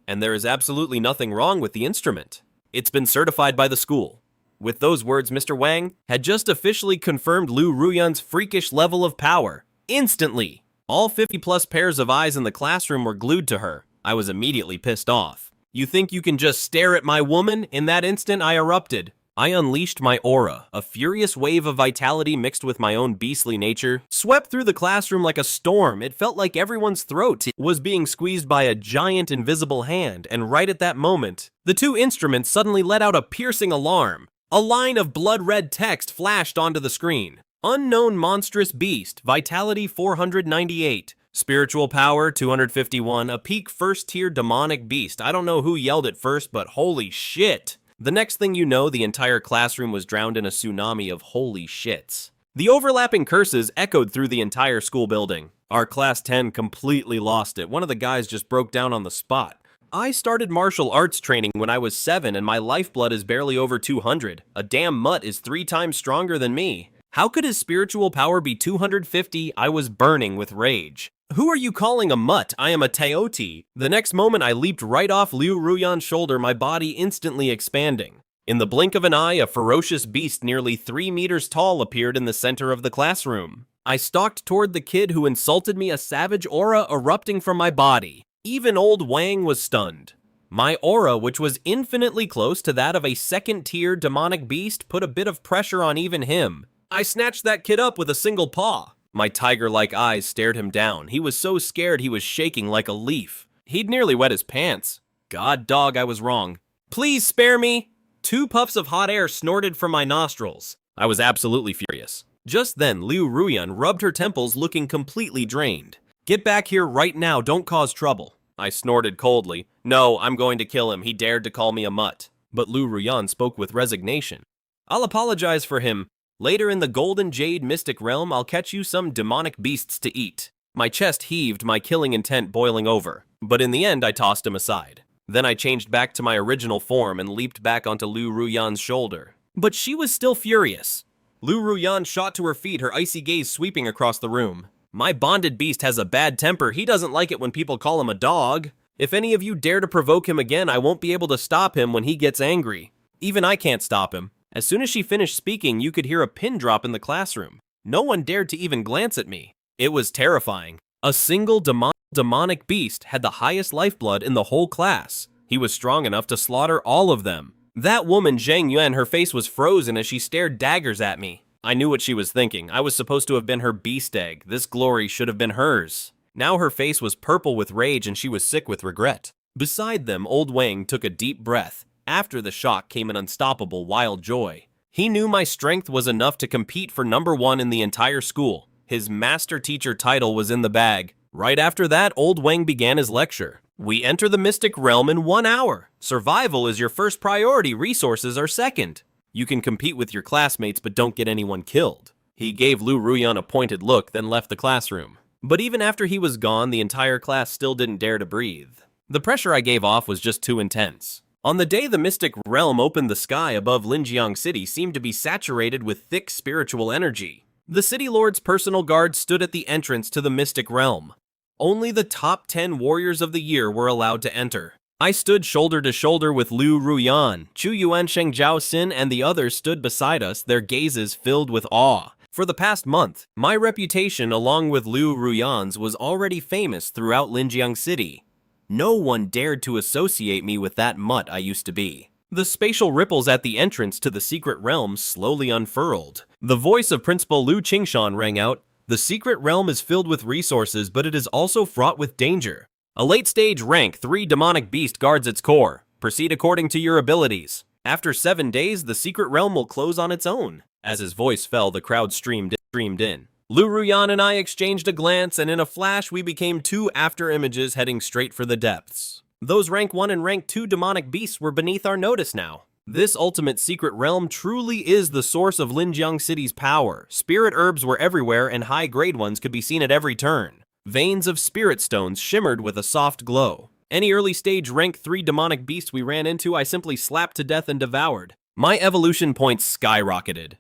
And there is absolutely nothing wrong with the instrument. It's been certified by the school. With those words, Mr. Wang had just officially confirmed Liu Ruyan's freakish level of power. Instantly! All 50-plus pairs of eyes in the classroom were glued to her. I was immediately pissed off. You think you can just stare at my woman? In that instant, I erupted. I unleashed my aura. A furious wave of vitality mixed with my own beastly nature swept through the classroom like a storm. It felt like everyone's throat was being squeezed by a giant invisible hand, and right at that moment, the two instruments suddenly let out a piercing alarm. A line of blood-red text flashed onto the screen. Unknown monstrous beast, vitality 498. Spiritual power 251, a peak first-tier demonic beast. I don't know who yelled it first, but holy shit. The next thing you know, the entire classroom was drowned in a tsunami of holy shits. The overlapping curses echoed through the entire school building. Our class 10 completely lost it. One of the guys just broke down on the spot. I started martial arts training when I was 7 and my lifeblood is barely over 200. A damn mutt is 3 times stronger than me. How could his spiritual power be 250? I was burning with rage. Who are you calling a mutt? I am a Taotie. The next moment I leaped right off Liu Ruyan's shoulder, my body instantly expanding. In the blink of an eye, a ferocious beast nearly 3 meters tall appeared in the center of the classroom. I stalked toward the kid who insulted me, a savage aura erupting from my body. Even old Wang was stunned. My aura, which was infinitely close to that of a second-tier demonic beast, put a bit of pressure on even him. I snatched that kid up with a single paw. My tiger-like eyes stared him down. He was so scared he was shaking like a leaf. He'd nearly wet his pants. God dog, I was wrong. Please spare me! 2 puffs of hot air snorted from my nostrils. I was absolutely furious. Just then, Liu Ruyan rubbed her temples looking completely drained. Get back here right now, don't cause trouble. I snorted coldly. No, I'm going to kill him. He dared to call me a mutt. But Liu Ruyan spoke with resignation. I'll apologize for him. Later in the Golden Jade Mystic Realm, I'll catch you some demonic beasts to eat. My chest heaved, my killing intent boiling over. But in the end, I tossed him aside. Then I changed back to my original form and leaped back onto Liu Ruyan's shoulder. But she was still furious. Liu Ruyan shot to her feet, her icy gaze sweeping across the room. My bonded beast has a bad temper. He doesn't like it when people call him a dog. If any of you dare to provoke him again, I won't be able to stop him when he gets angry. Even I can't stop him. As soon as she finished speaking, you could hear a pin drop in the classroom. No one dared to even glance at me. It was terrifying. A single demonic beast had the highest lifeblood in the whole class. He was strong enough to slaughter all of them. That woman, Zhang Yuan, her face was frozen as she stared daggers at me. I knew what she was thinking. I was supposed to have been her beast egg. This glory should have been hers. Now her face was purple with rage and she was sick with regret. Beside them, old Wang took a deep breath. After the shock came an unstoppable wild joy. He knew my strength was enough to compete for #1 in the entire school. His master teacher title was in the bag. Right after that, old Wang began his lecture. We enter the mystic realm in 1 hour. Survival is your first priority, resources are second. You can compete with your classmates but don't get anyone killed. He gave Liu Ruyan a pointed look, then left the classroom. But even after he was gone, the entire class still didn't dare to breathe. The pressure I gave off was just too intense. On the day the mystic realm opened, the sky above Linjiang City seemed to be saturated with thick spiritual energy. The city lord's personal guard stood at the entrance to the mystic realm. Only the top 10 warriors of the year were allowed to enter. I stood shoulder to shoulder with Liu Ruyan. Qingyuan Xin and the others stood beside us, their gazes filled with awe. For the past month, my reputation along with Liu Ruyan's was already famous throughout Linjiang City. No one dared to associate me with that mutt I used to be. The spatial ripples at the entrance to the secret realm slowly unfurled. The voice of Principal Liu Qingshan rang out. The secret realm is filled with resources, but it is also fraught with danger. A late-stage rank 3 demonic beast guards its core. Proceed according to your abilities. After 7 days, the secret realm will close on its own. As his voice fell, the crowd streamed in. Liu Ruyan and I exchanged a glance, and in a flash we became 2 after-images heading straight for the depths. Those rank 1 and rank 2 demonic beasts were beneath our notice now. This ultimate secret realm truly is the source of Linjiang City's power. Spirit herbs were everywhere, and high-grade ones could be seen at every turn. Veins of spirit stones shimmered with a soft glow. Any early stage rank 3 demonic beast we ran into, I simply slapped to death and devoured. My evolution points skyrocketed.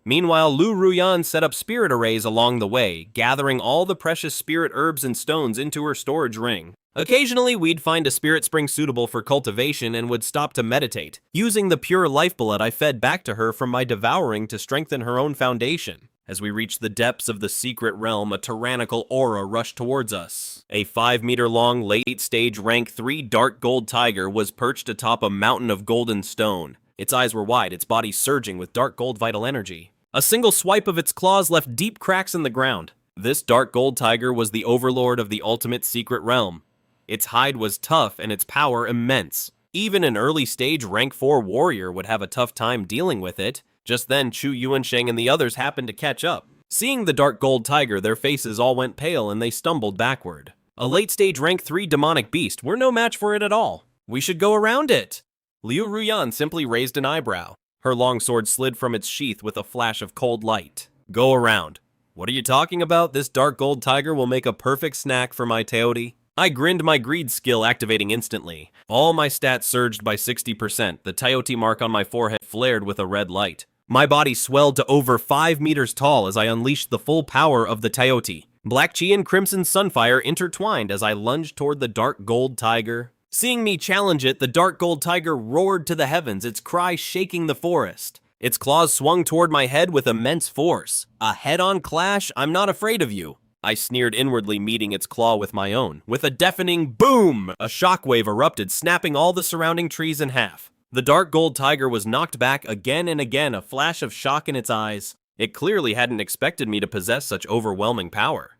Meanwhile, Liu Ruyan set up spirit arrays along the way, gathering all the precious spirit herbs and stones into her storage ring. Occasionally, we'd find a spirit spring suitable for cultivation and would stop to meditate, using the pure lifeblood I fed back to her from my devouring to strengthen her own foundation. As we reached the depths of the secret realm, a tyrannical aura rushed towards us. A 5-meter-long, late-stage rank 3 dark gold tiger was perched atop a mountain of golden stone. Its eyes were wide, its body surging with dark gold vital energy. A single swipe of its claws left deep cracks in the ground. This dark gold tiger was the overlord of the ultimate secret realm. Its hide was tough and its power immense. Even an early-stage rank 4 warrior would have a tough time dealing with it. Just then, Chu Yuansheng and the others happened to catch up. Seeing the dark gold tiger, their faces all went pale and they stumbled backward. A late-stage rank 3 demonic beast, we're no match for it at all. We should go around it. Liu Ruyan simply raised an eyebrow. Her long sword slid from its sheath with a flash of cold light. Go around. What are you talking about? This dark gold tiger will make a perfect snack for my Taotie. I grinned, my greed skill activating instantly. All my stats surged by 60%. The Taotie mark on my forehead flared with a red light. My body swelled to over 5 meters tall as I unleashed the full power of the Taotie. Black Qi and Crimson Sunfire intertwined as I lunged toward the dark gold tiger. Seeing me challenge it, the dark gold tiger roared to the heavens, its cry shaking the forest. Its claws swung toward my head with immense force. A head-on clash? I'm not afraid of you. I sneered inwardly, meeting its claw with my own. With a deafening boom, a shockwave erupted, snapping all the surrounding trees in half. The dark gold tiger was knocked back again and again, a flash of shock in its eyes. It clearly hadn't expected me to possess such overwhelming power.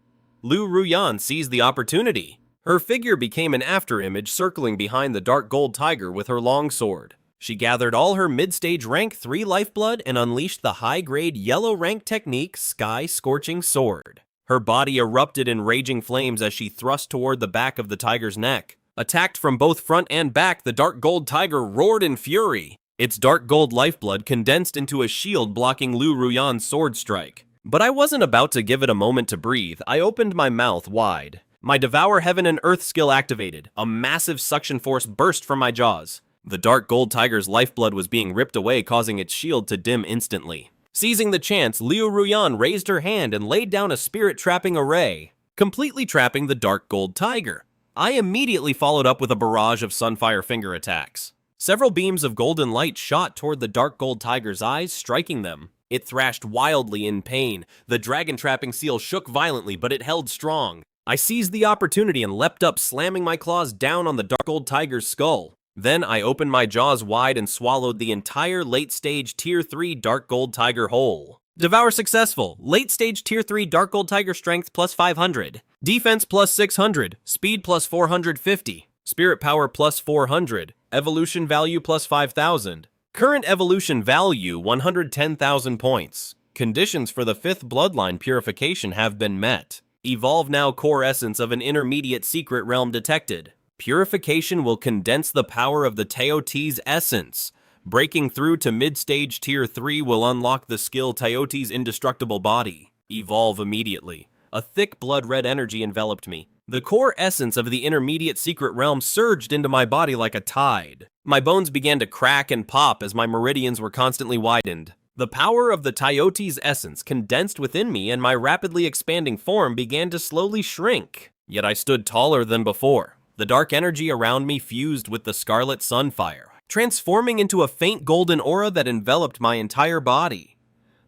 Liu Ruyan seized the opportunity. Her figure became an afterimage, circling behind the dark gold tiger with her long sword. She gathered all her mid-stage rank 3 lifeblood and unleashed the high-grade yellow rank technique Sky Scorching Sword. Her body erupted in raging flames as she thrust toward the back of the tiger's neck. Attacked from both front and back, the dark gold tiger roared in fury. Its dark gold lifeblood condensed into a shield blocking Liu Ruyan's sword strike. But I wasn't about to give it a moment to breathe. I opened my mouth wide. My Devour Heaven and Earth skill activated. A massive suction force burst from my jaws. The dark gold tiger's lifeblood was being ripped away, causing its shield to dim instantly. Seizing the chance, Liu Ruyan raised her hand and laid down a spirit-trapping array, completely trapping the dark gold tiger. I immediately followed up with a barrage of Sunfire finger attacks. Several beams of golden light shot toward the dark gold tiger's eyes, striking them. It thrashed wildly in pain. The dragon-trapping seal shook violently, but it held strong. I seized the opportunity and leapt up, slamming my claws down on the dark gold tiger's skull. Then I opened my jaws wide and swallowed the entire late-stage Tier 3 Dark Gold Tiger whole. Devour successful. Late-stage Tier 3 Dark Gold Tiger strength plus 500. Defense plus 600. Speed plus 450. Spirit power plus 400. Evolution value plus 5,000. Current evolution value 110,000 points. Conditions for the 5th bloodline purification have been met. Evolve now, core essence of an intermediate secret realm detected. Purification will condense the power of the Taotie's essence. Breaking through to mid-stage Tier 3 will unlock the skill Taotie's indestructible body. Evolve immediately. A thick blood-red energy enveloped me. The core essence of the intermediate secret realm surged into my body like a tide. My bones began to crack and pop as my meridians were constantly widened. The power of the Taotie's essence condensed within me, and my rapidly expanding form began to slowly shrink. Yet I stood taller than before. The dark energy around me fused with the scarlet sunfire, transforming into a faint golden aura that enveloped my entire body.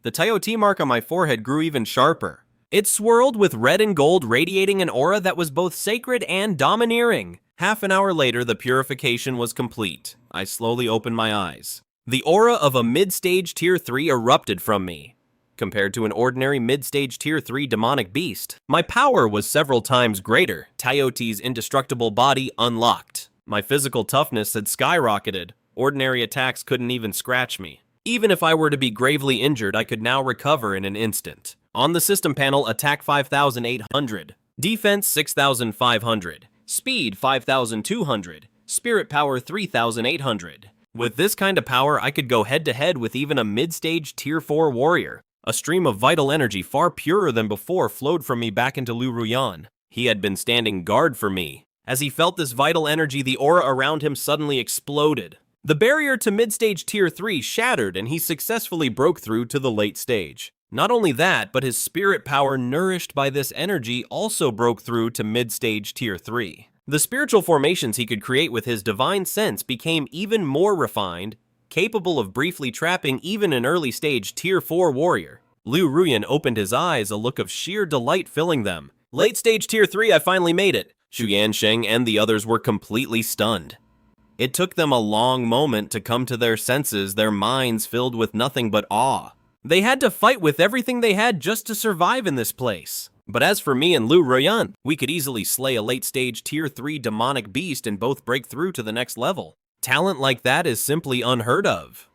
The Taotie mark on my forehead grew even sharper. It swirled with red and gold, radiating an aura that was both sacred and domineering. Half an hour later, the purification was complete. I slowly opened my eyes. The aura of a mid-stage Tier 3 erupted from me. Compared to an ordinary mid-stage Tier 3 demonic beast, my power was several times greater. Taotie's indestructible body unlocked. My physical toughness had skyrocketed. Ordinary attacks couldn't even scratch me. Even if I were to be gravely injured, I could now recover in an instant. On the system panel, attack 5,800, defense 6,500, speed 5,200, spirit power 3,800. With this kind of power, I could go head-to-head with even a mid-stage Tier 4 warrior. A stream of vital energy far purer than before flowed from me back into Liu Ruyan. He had been standing guard for me. As he felt this vital energy, the aura around him suddenly exploded. The barrier to mid-stage Tier 3 shattered and he successfully broke through to the late stage. Not only that, but his spirit power nourished by this energy also broke through to mid-stage Tier 3. The spiritual formations he could create with his divine sense became even more refined, capable of briefly trapping even an early-stage Tier 4 warrior. Liu Ruyan opened his eyes, a look of sheer delight filling them. Late-stage Tier 3, I finally made it. Xianxia and the others were completely stunned. It took them a long moment to come to their senses, their minds filled with nothing but awe. They had to fight with everything they had just to survive in this place. But as for me and Liu Ruyan, we could easily slay a late-stage Tier 3 demonic beast and both break through to the next level. Talent like that is simply unheard of.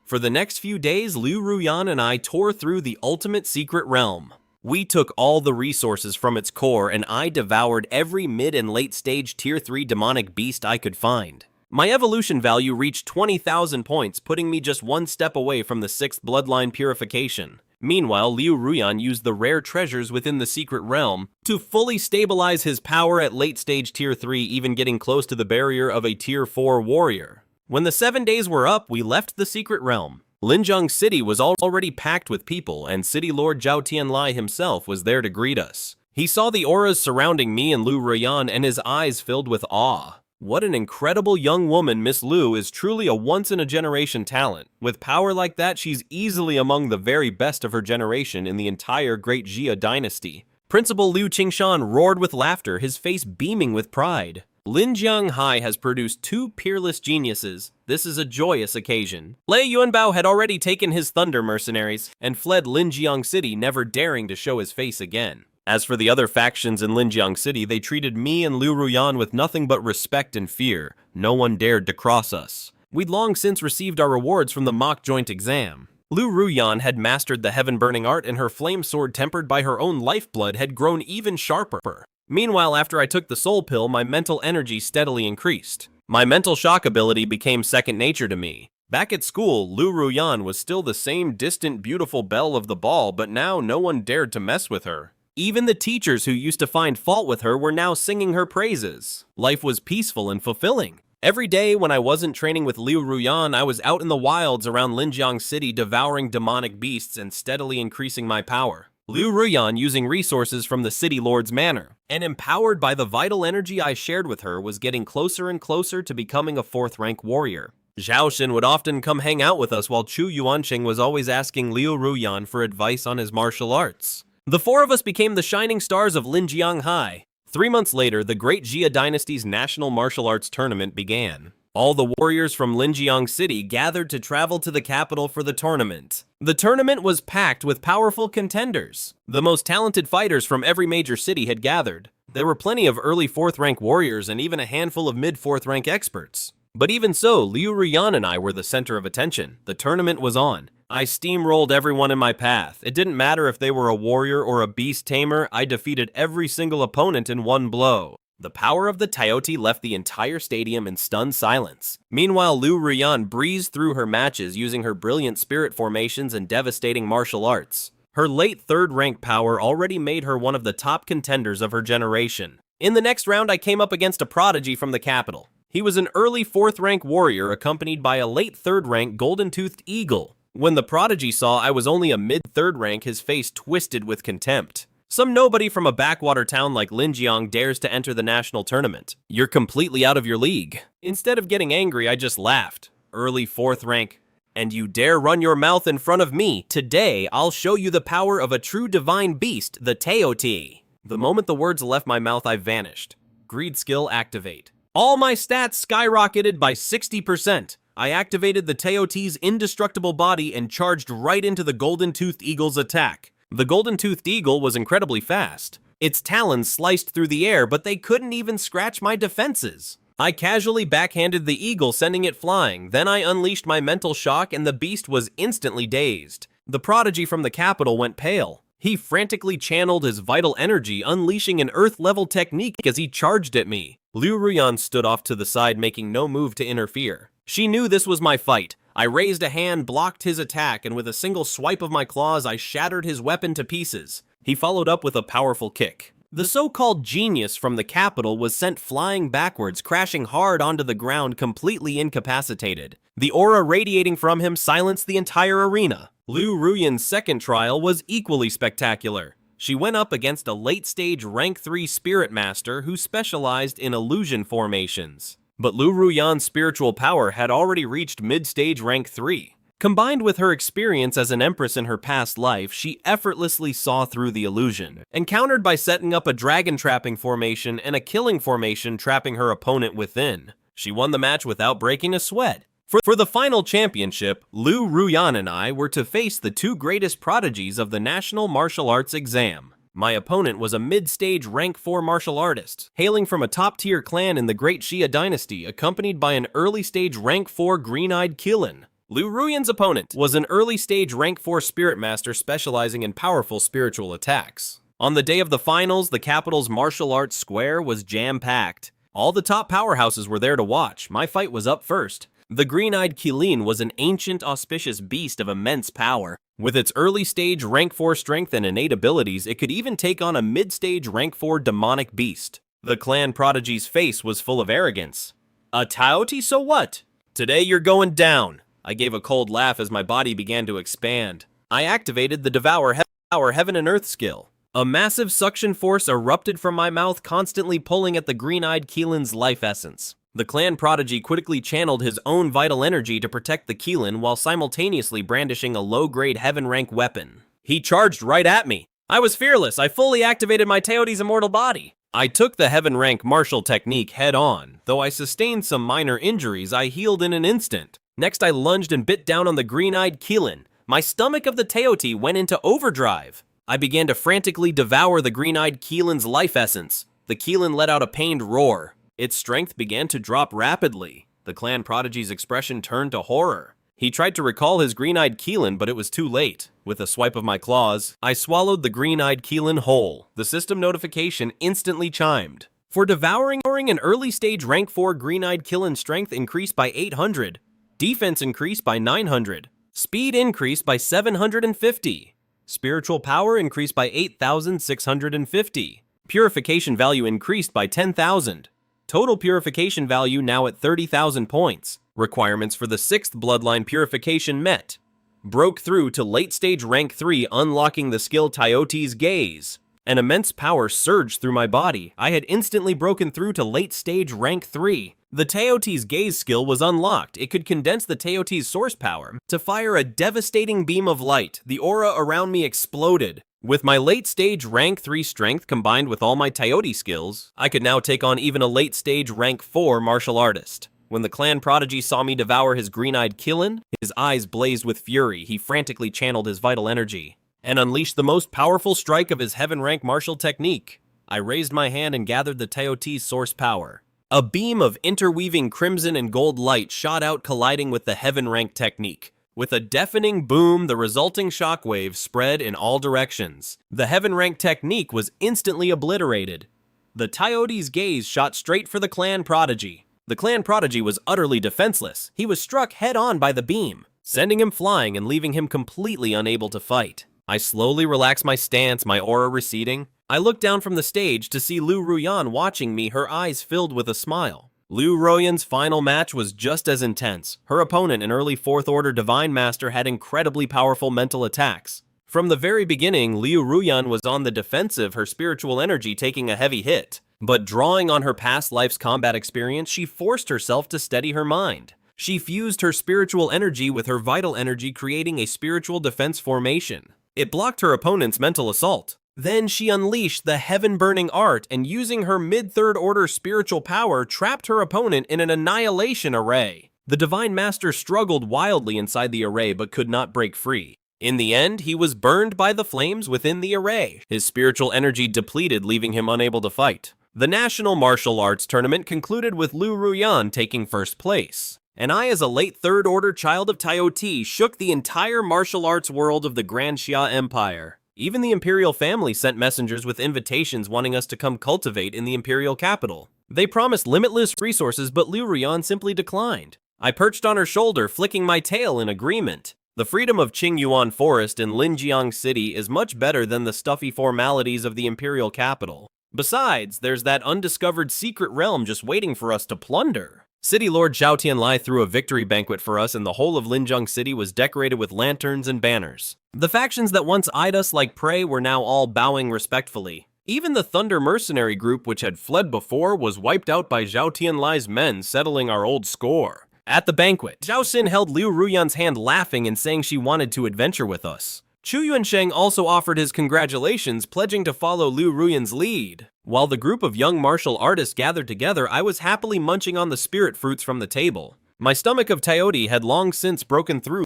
For the next few days, Liu Ruyan and I tore through the ultimate secret realm. We took all the resources from its core and I devoured every mid and late stage Tier 3 demonic beast I could find. My evolution value reached 20,000 points, putting me just one step away from the 6th bloodline purification. Meanwhile, Liu Ruyan used the rare treasures within the secret realm to fully stabilize his power at late stage Tier 3, even getting close to the barrier of a Tier 4 warrior. When the 7 days were up, we left the secret realm. Linjiang City was already packed with people, and City Lord Zhao Tianlai himself was there to greet us. He saw the auras surrounding me and Liu Ruyan, and his eyes filled with awe. What an incredible young woman. Miss Liu is truly a once-in-a-generation talent. With power like that, she's easily among the very best of her generation in the entire Great Xia dynasty. Principal Liu Qingshan roared with laughter, his face beaming with pride. Linjiang Hai has produced 2 peerless geniuses. This is a joyous occasion. Lei Yuanbao had already taken his thunder mercenaries and fled Linjiang City, never daring to show his face again. As for the other factions in Linjiang City, they treated me and Liu Ruyan with nothing but respect and fear. No one dared to cross us. We'd long since received our rewards from the mock joint exam. Liu Ruyan had mastered the heaven-burning art, and her flame sword, tempered by her own lifeblood, had grown even sharper. Meanwhile, after I took the soul pill, my mental energy steadily increased. My mental shock ability became second nature to me. Back at school, Liu Ruyan was still the same distant, beautiful belle of the ball, but now no one dared to mess with her. Even the teachers who used to find fault with her were now singing her praises. Life was peaceful and fulfilling. Every day when I wasn't training with Liu Ruyan, I was out in the wilds around Linjiang City devouring demonic beasts and steadily increasing my power. Liu Ruyan, using resources from the City Lord's manor, and empowered by the vital energy I shared with her, was getting closer and closer to becoming a 4th rank warrior. Zhao Xin would often come hang out with us, while Chu Yuanqing was always asking Liu Ruyan for advice on his martial arts. The 4 of us became the shining stars of Linjiang Hai. 3 months later, the Great Xia Dynasty's National Martial Arts Tournament began. All the warriors from Linjiang City gathered to travel to the capital for the tournament. The tournament was packed with powerful contenders. The most talented fighters from every major city had gathered. There were plenty of early 4th rank warriors and even a handful of mid 4th rank experts. But even so, Liu Ruyan and I were the center of attention. The tournament was on. I steamrolled everyone in my path. It didn't matter if they were a warrior or a beast tamer, I defeated every single opponent in one blow. The power of the Taotie left the entire stadium in stunned silence. Meanwhile, Liu Ruyan breezed through her matches using her brilliant spirit formations and devastating martial arts. Her late 3rd rank power already made her one of the top contenders of her generation. In the next round, I came up against a prodigy from the capital. He was an early 4th rank warrior accompanied by a late 3rd rank golden-toothed eagle. When the prodigy saw I was only a mid-3rd rank, his face twisted with contempt. Some nobody from a backwater town like Linjiang dares to enter the national tournament. You're completely out of your league. Instead of getting angry, I just laughed. Early 4th rank. And you dare run your mouth in front of me? Today, I'll show you the power of a true divine beast, the Taotie. The moment the words left my mouth, I vanished. Greed skill activate. All my stats skyrocketed by 60%. I activated the Taotie's indestructible body and charged right into the golden-toothed eagle's attack. The golden-toothed eagle was incredibly fast. Its talons sliced through the air, but they couldn't even scratch my defenses. I casually backhanded the eagle, sending it flying. Then I unleashed my mental shock, and the beast was instantly dazed. The prodigy from the capital went pale. He frantically channeled his vital energy, unleashing an earth-level technique as he charged at me. Liu Ruyan stood off to the side, making no move to interfere. She knew this was my fight. I raised a hand, blocked his attack, and with a single swipe of my claws, I shattered his weapon to pieces. He followed up with a powerful kick. The so-called genius from the capital was sent flying backwards, crashing hard onto the ground, completely incapacitated. The aura radiating from him silenced the entire arena. Liu Ruyan's second trial was equally spectacular. She went up against a late-stage rank 3 spirit master who specialized in illusion formations. But Liu Ruyan's spiritual power had already reached mid-stage rank 3. Combined with her experience as an empress in her past life, she effortlessly saw through the illusion, and countered by setting up a dragon trapping formation and a killing formation trapping her opponent within. She won the match without breaking a sweat. For the final championship, Liu Ruyan and I were to face the two greatest prodigies of the National Martial Arts exam. My opponent was a mid-stage rank 4 martial artist, hailing from a top-tier clan in the Great Xia dynasty, accompanied by an early-stage rank 4 green-eyed Qilin. Liu Ruyan's opponent was an early-stage rank 4 spirit master specializing in powerful spiritual attacks. On the day of the finals, the capital's martial arts square was jam-packed. All the top powerhouses were there to watch. My fight was up first. The green-eyed Qilin was an ancient, auspicious beast of immense power. With its early-stage rank 4 strength and innate abilities, it could even take on a mid-stage rank 4 demonic beast. The clan prodigy's face was full of arrogance. "A Taotie, so what? Today you're going down." I gave a cold laugh as my body began to expand. I activated the Devour Heaven and Earth skill. A massive suction force erupted from my mouth, constantly pulling at the green-eyed Qilin's life essence. The clan prodigy quickly channeled his own vital energy to protect the Qilin while simultaneously brandishing a low-grade heaven rank weapon. He charged right at me. I was fearless. I fully activated my Taotie's immortal body. I took the heaven rank martial technique head on. Though I sustained some minor injuries, I healed in an instant. Next, I lunged and bit down on the green-eyed Qilin. My stomach of the Taotie went into overdrive. I began to frantically devour the green-eyed Qilin's life essence. The Qilin let out a pained roar. Its strength began to drop rapidly. The clan prodigy's expression turned to horror. He tried to recall his green-eyed Qilin, but it was too late. With a swipe of my claws, I swallowed the green-eyed Qilin whole. The system notification instantly chimed. For devouring an early-stage rank 4 green-eyed Qilin, strength increased by 800. Defense increased by 900. Speed increased by 750. Spiritual power increased by 8,650. Purification value increased by 10,000. Total purification value now at 30,000 points. Requirements for the 6th bloodline purification met. Broke through to late-stage rank 3, unlocking the skill Taotie's Gaze. An immense power surged through my body. I had instantly broken through to late-stage rank 3. The Taotie's Gaze skill was unlocked. It could condense the Taotie's source power to fire a devastating beam of light. The aura around me exploded. With my late-stage rank 3 strength combined with all my Taotie skills, I could now take on even a late-stage rank 4 martial artist. When the clan prodigy saw me devour his green-eyed Qilin, his eyes blazed with fury. He frantically channeled his vital energy and unleashed the most powerful strike of his heaven rank martial technique. I raised my hand and gathered the Taotie's source power. A beam of interweaving crimson and gold light shot out, colliding with the heaven rank technique. With a deafening boom, the resulting shockwave spread in all directions. The heaven rank technique was instantly obliterated. The Taotie's Gaze shot straight for the clan prodigy. The clan prodigy was utterly defenseless. He was struck head-on by the beam, sending him flying and leaving him completely unable to fight. I slowly relaxed my stance, my aura receding. I looked down from the stage to see Liu Ruyan watching me, her eyes filled with a smile. Liu Ruyan's final match was just as intense. Her opponent, an early 4th Order Divine Master, had incredibly powerful mental attacks. From the very beginning, Liu Ruyan was on the defensive, her spiritual energy taking a heavy hit. But drawing on her past life's combat experience, she forced herself to steady her mind. She fused her spiritual energy with her vital energy, creating a spiritual defense formation. It blocked her opponent's mental assault. Then she unleashed the heaven-burning art and, using her mid-third order spiritual power, trapped her opponent in an annihilation array. The Divine Master struggled wildly inside the array but could not break free. In the end, he was burned by the flames within the array. His spiritual energy depleted, leaving him unable to fight. The National Martial Arts Tournament concluded with Liu Ruyan taking first place. And I, as a late Third Order Child of Taotie, shook the entire martial arts world of the Grand Xia Empire. Even the Imperial family sent messengers with invitations wanting us to come cultivate in the Imperial capital. They promised limitless resources, but Liu Ruyan simply declined. I perched on her shoulder, flicking my tail in agreement. The freedom of Qingyuan Forest in Linjiang City is much better than the stuffy formalities of the Imperial capital. Besides, there's that undiscovered secret realm just waiting for us to plunder. City Lord Zhao Tianlai threw a victory banquet for us, and the whole of Linzheng City was decorated with lanterns and banners. The factions that once eyed us like prey were now all bowing respectfully. Even the Thunder Mercenary group, which had fled before, was wiped out by Zhao Tianlai's men, settling our old score. At the banquet, Zhao Xin held Liu Ruyan's hand, laughing and saying she wanted to adventure with us. Chu Yuansheng also offered his congratulations, pledging to follow Liu Ruyan's lead. While the group of young martial artists gathered together, I was happily munching on the spirit fruits from the table. My stomach of Taotie had long since broken through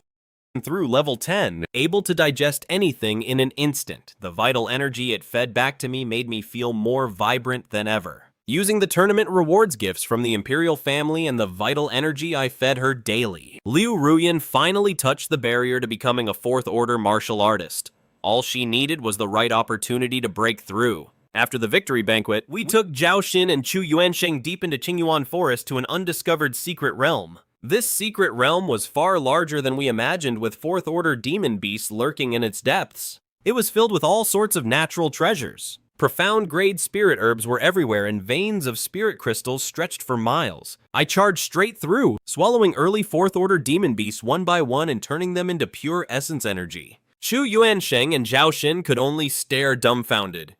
level 10, able to digest anything in an instant. The vital energy it fed back to me made me feel more vibrant than ever. Using the tournament rewards gifts from the Imperial family and the vital energy I fed her daily, Liu Ruyan finally touched the barrier to becoming a fourth-order martial artist. All she needed was the right opportunity to break through. After the victory banquet, we took Zhao Xin and Chu Yuansheng deep into Qingyuan Forest to an undiscovered secret realm. This secret realm was far larger than we imagined, with fourth-order demon beasts lurking in its depths. It was filled with all sorts of natural treasures. Profound-grade spirit herbs were everywhere, and veins of spirit crystals stretched for miles. I charged straight through, swallowing early fourth-order demon beasts one by one and turning them into pure essence energy. Chu Yuansheng and Zhao Xin could only stare dumbfounded.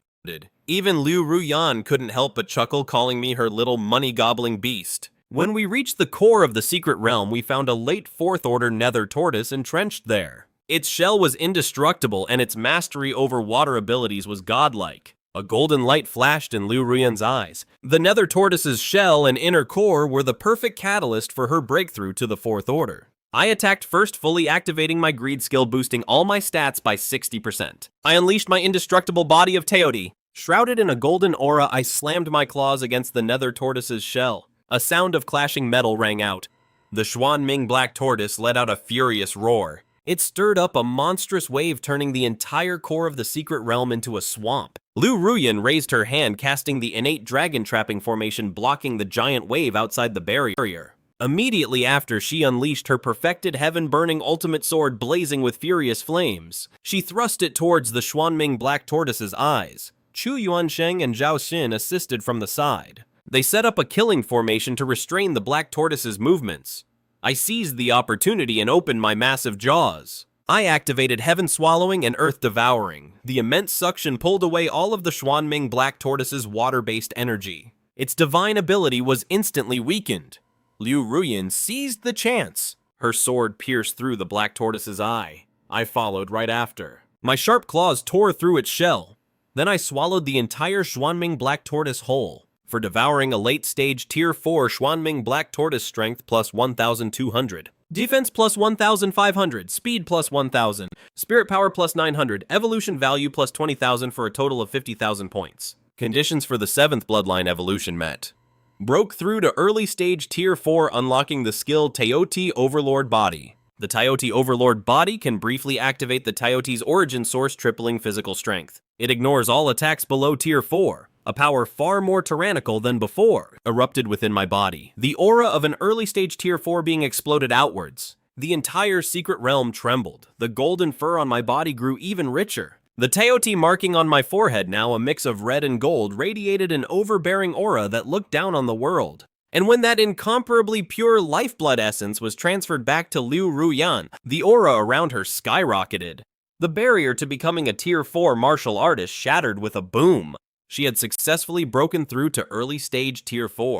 Even Liu Ruyan couldn't help but chuckle, calling me her little money-gobbling beast. When we reached the core of the secret realm, we found a late fourth-order nether tortoise entrenched there. Its shell was indestructible, and its mastery over water abilities was godlike. A golden light flashed in Liu Ruyan's eyes. The nether tortoise's shell and inner core were the perfect catalyst for her breakthrough to the fourth order. I attacked first, fully activating my greed skill, boosting all my stats by 60%. I unleashed my indestructible body of Taotie. Shrouded in a golden aura, I slammed my claws against the nether tortoise's shell. A sound of clashing metal rang out. The Xuanming black tortoise let out a furious roar. It stirred up a monstrous wave, turning the entire core of the secret realm into a swamp. Liu Ruyan raised her hand, casting the innate dragon trapping formation, blocking the giant wave outside the barrier. Immediately after, she unleashed her perfected heaven-burning ultimate sword, blazing with furious flames. She thrust it towards the Xuanming black tortoise's eyes. Chu Yuansheng and Zhao Xin assisted from the side. They set up a killing formation to restrain the black tortoise's movements. I seized the opportunity and opened my massive jaws. I activated Heaven Swallowing and Earth Devouring. The immense suction pulled away all of the Xuanming black tortoise's water-based energy. Its divine ability was instantly weakened. Liu Ruyan seized the chance. Her sword pierced through the black tortoise's eye. I followed right after. My sharp claws tore through its shell. Then I swallowed the entire Xuanming black tortoise whole. For devouring a late-stage Tier 4 Xuanming black tortoise, strength plus 1,200. Defense plus 1,500, speed plus 1,000, spirit power plus 900, evolution value plus 20,000 for a total of 50,000 points. Conditions for the 7th bloodline evolution met. Broke through to early stage Tier 4, unlocking the skill Taotie Overlord Body. The Taotie Overlord Body can briefly activate the Taotie's origin source, tripling physical strength. It ignores all attacks below Tier 4. A power far more tyrannical than before erupted within my body, the aura of an early-stage Tier 4 being exploded outwards. The entire secret realm trembled. The golden fur on my body grew even richer. The Taotie marking on my forehead, now a mix of red and gold, radiated an overbearing aura that looked down on the world. And when that incomparably pure lifeblood essence was transferred back to Liu Ruyan, the aura around her skyrocketed. The barrier to becoming a Tier 4 martial artist shattered with a boom. She had successfully broken through to early stage Tier 4.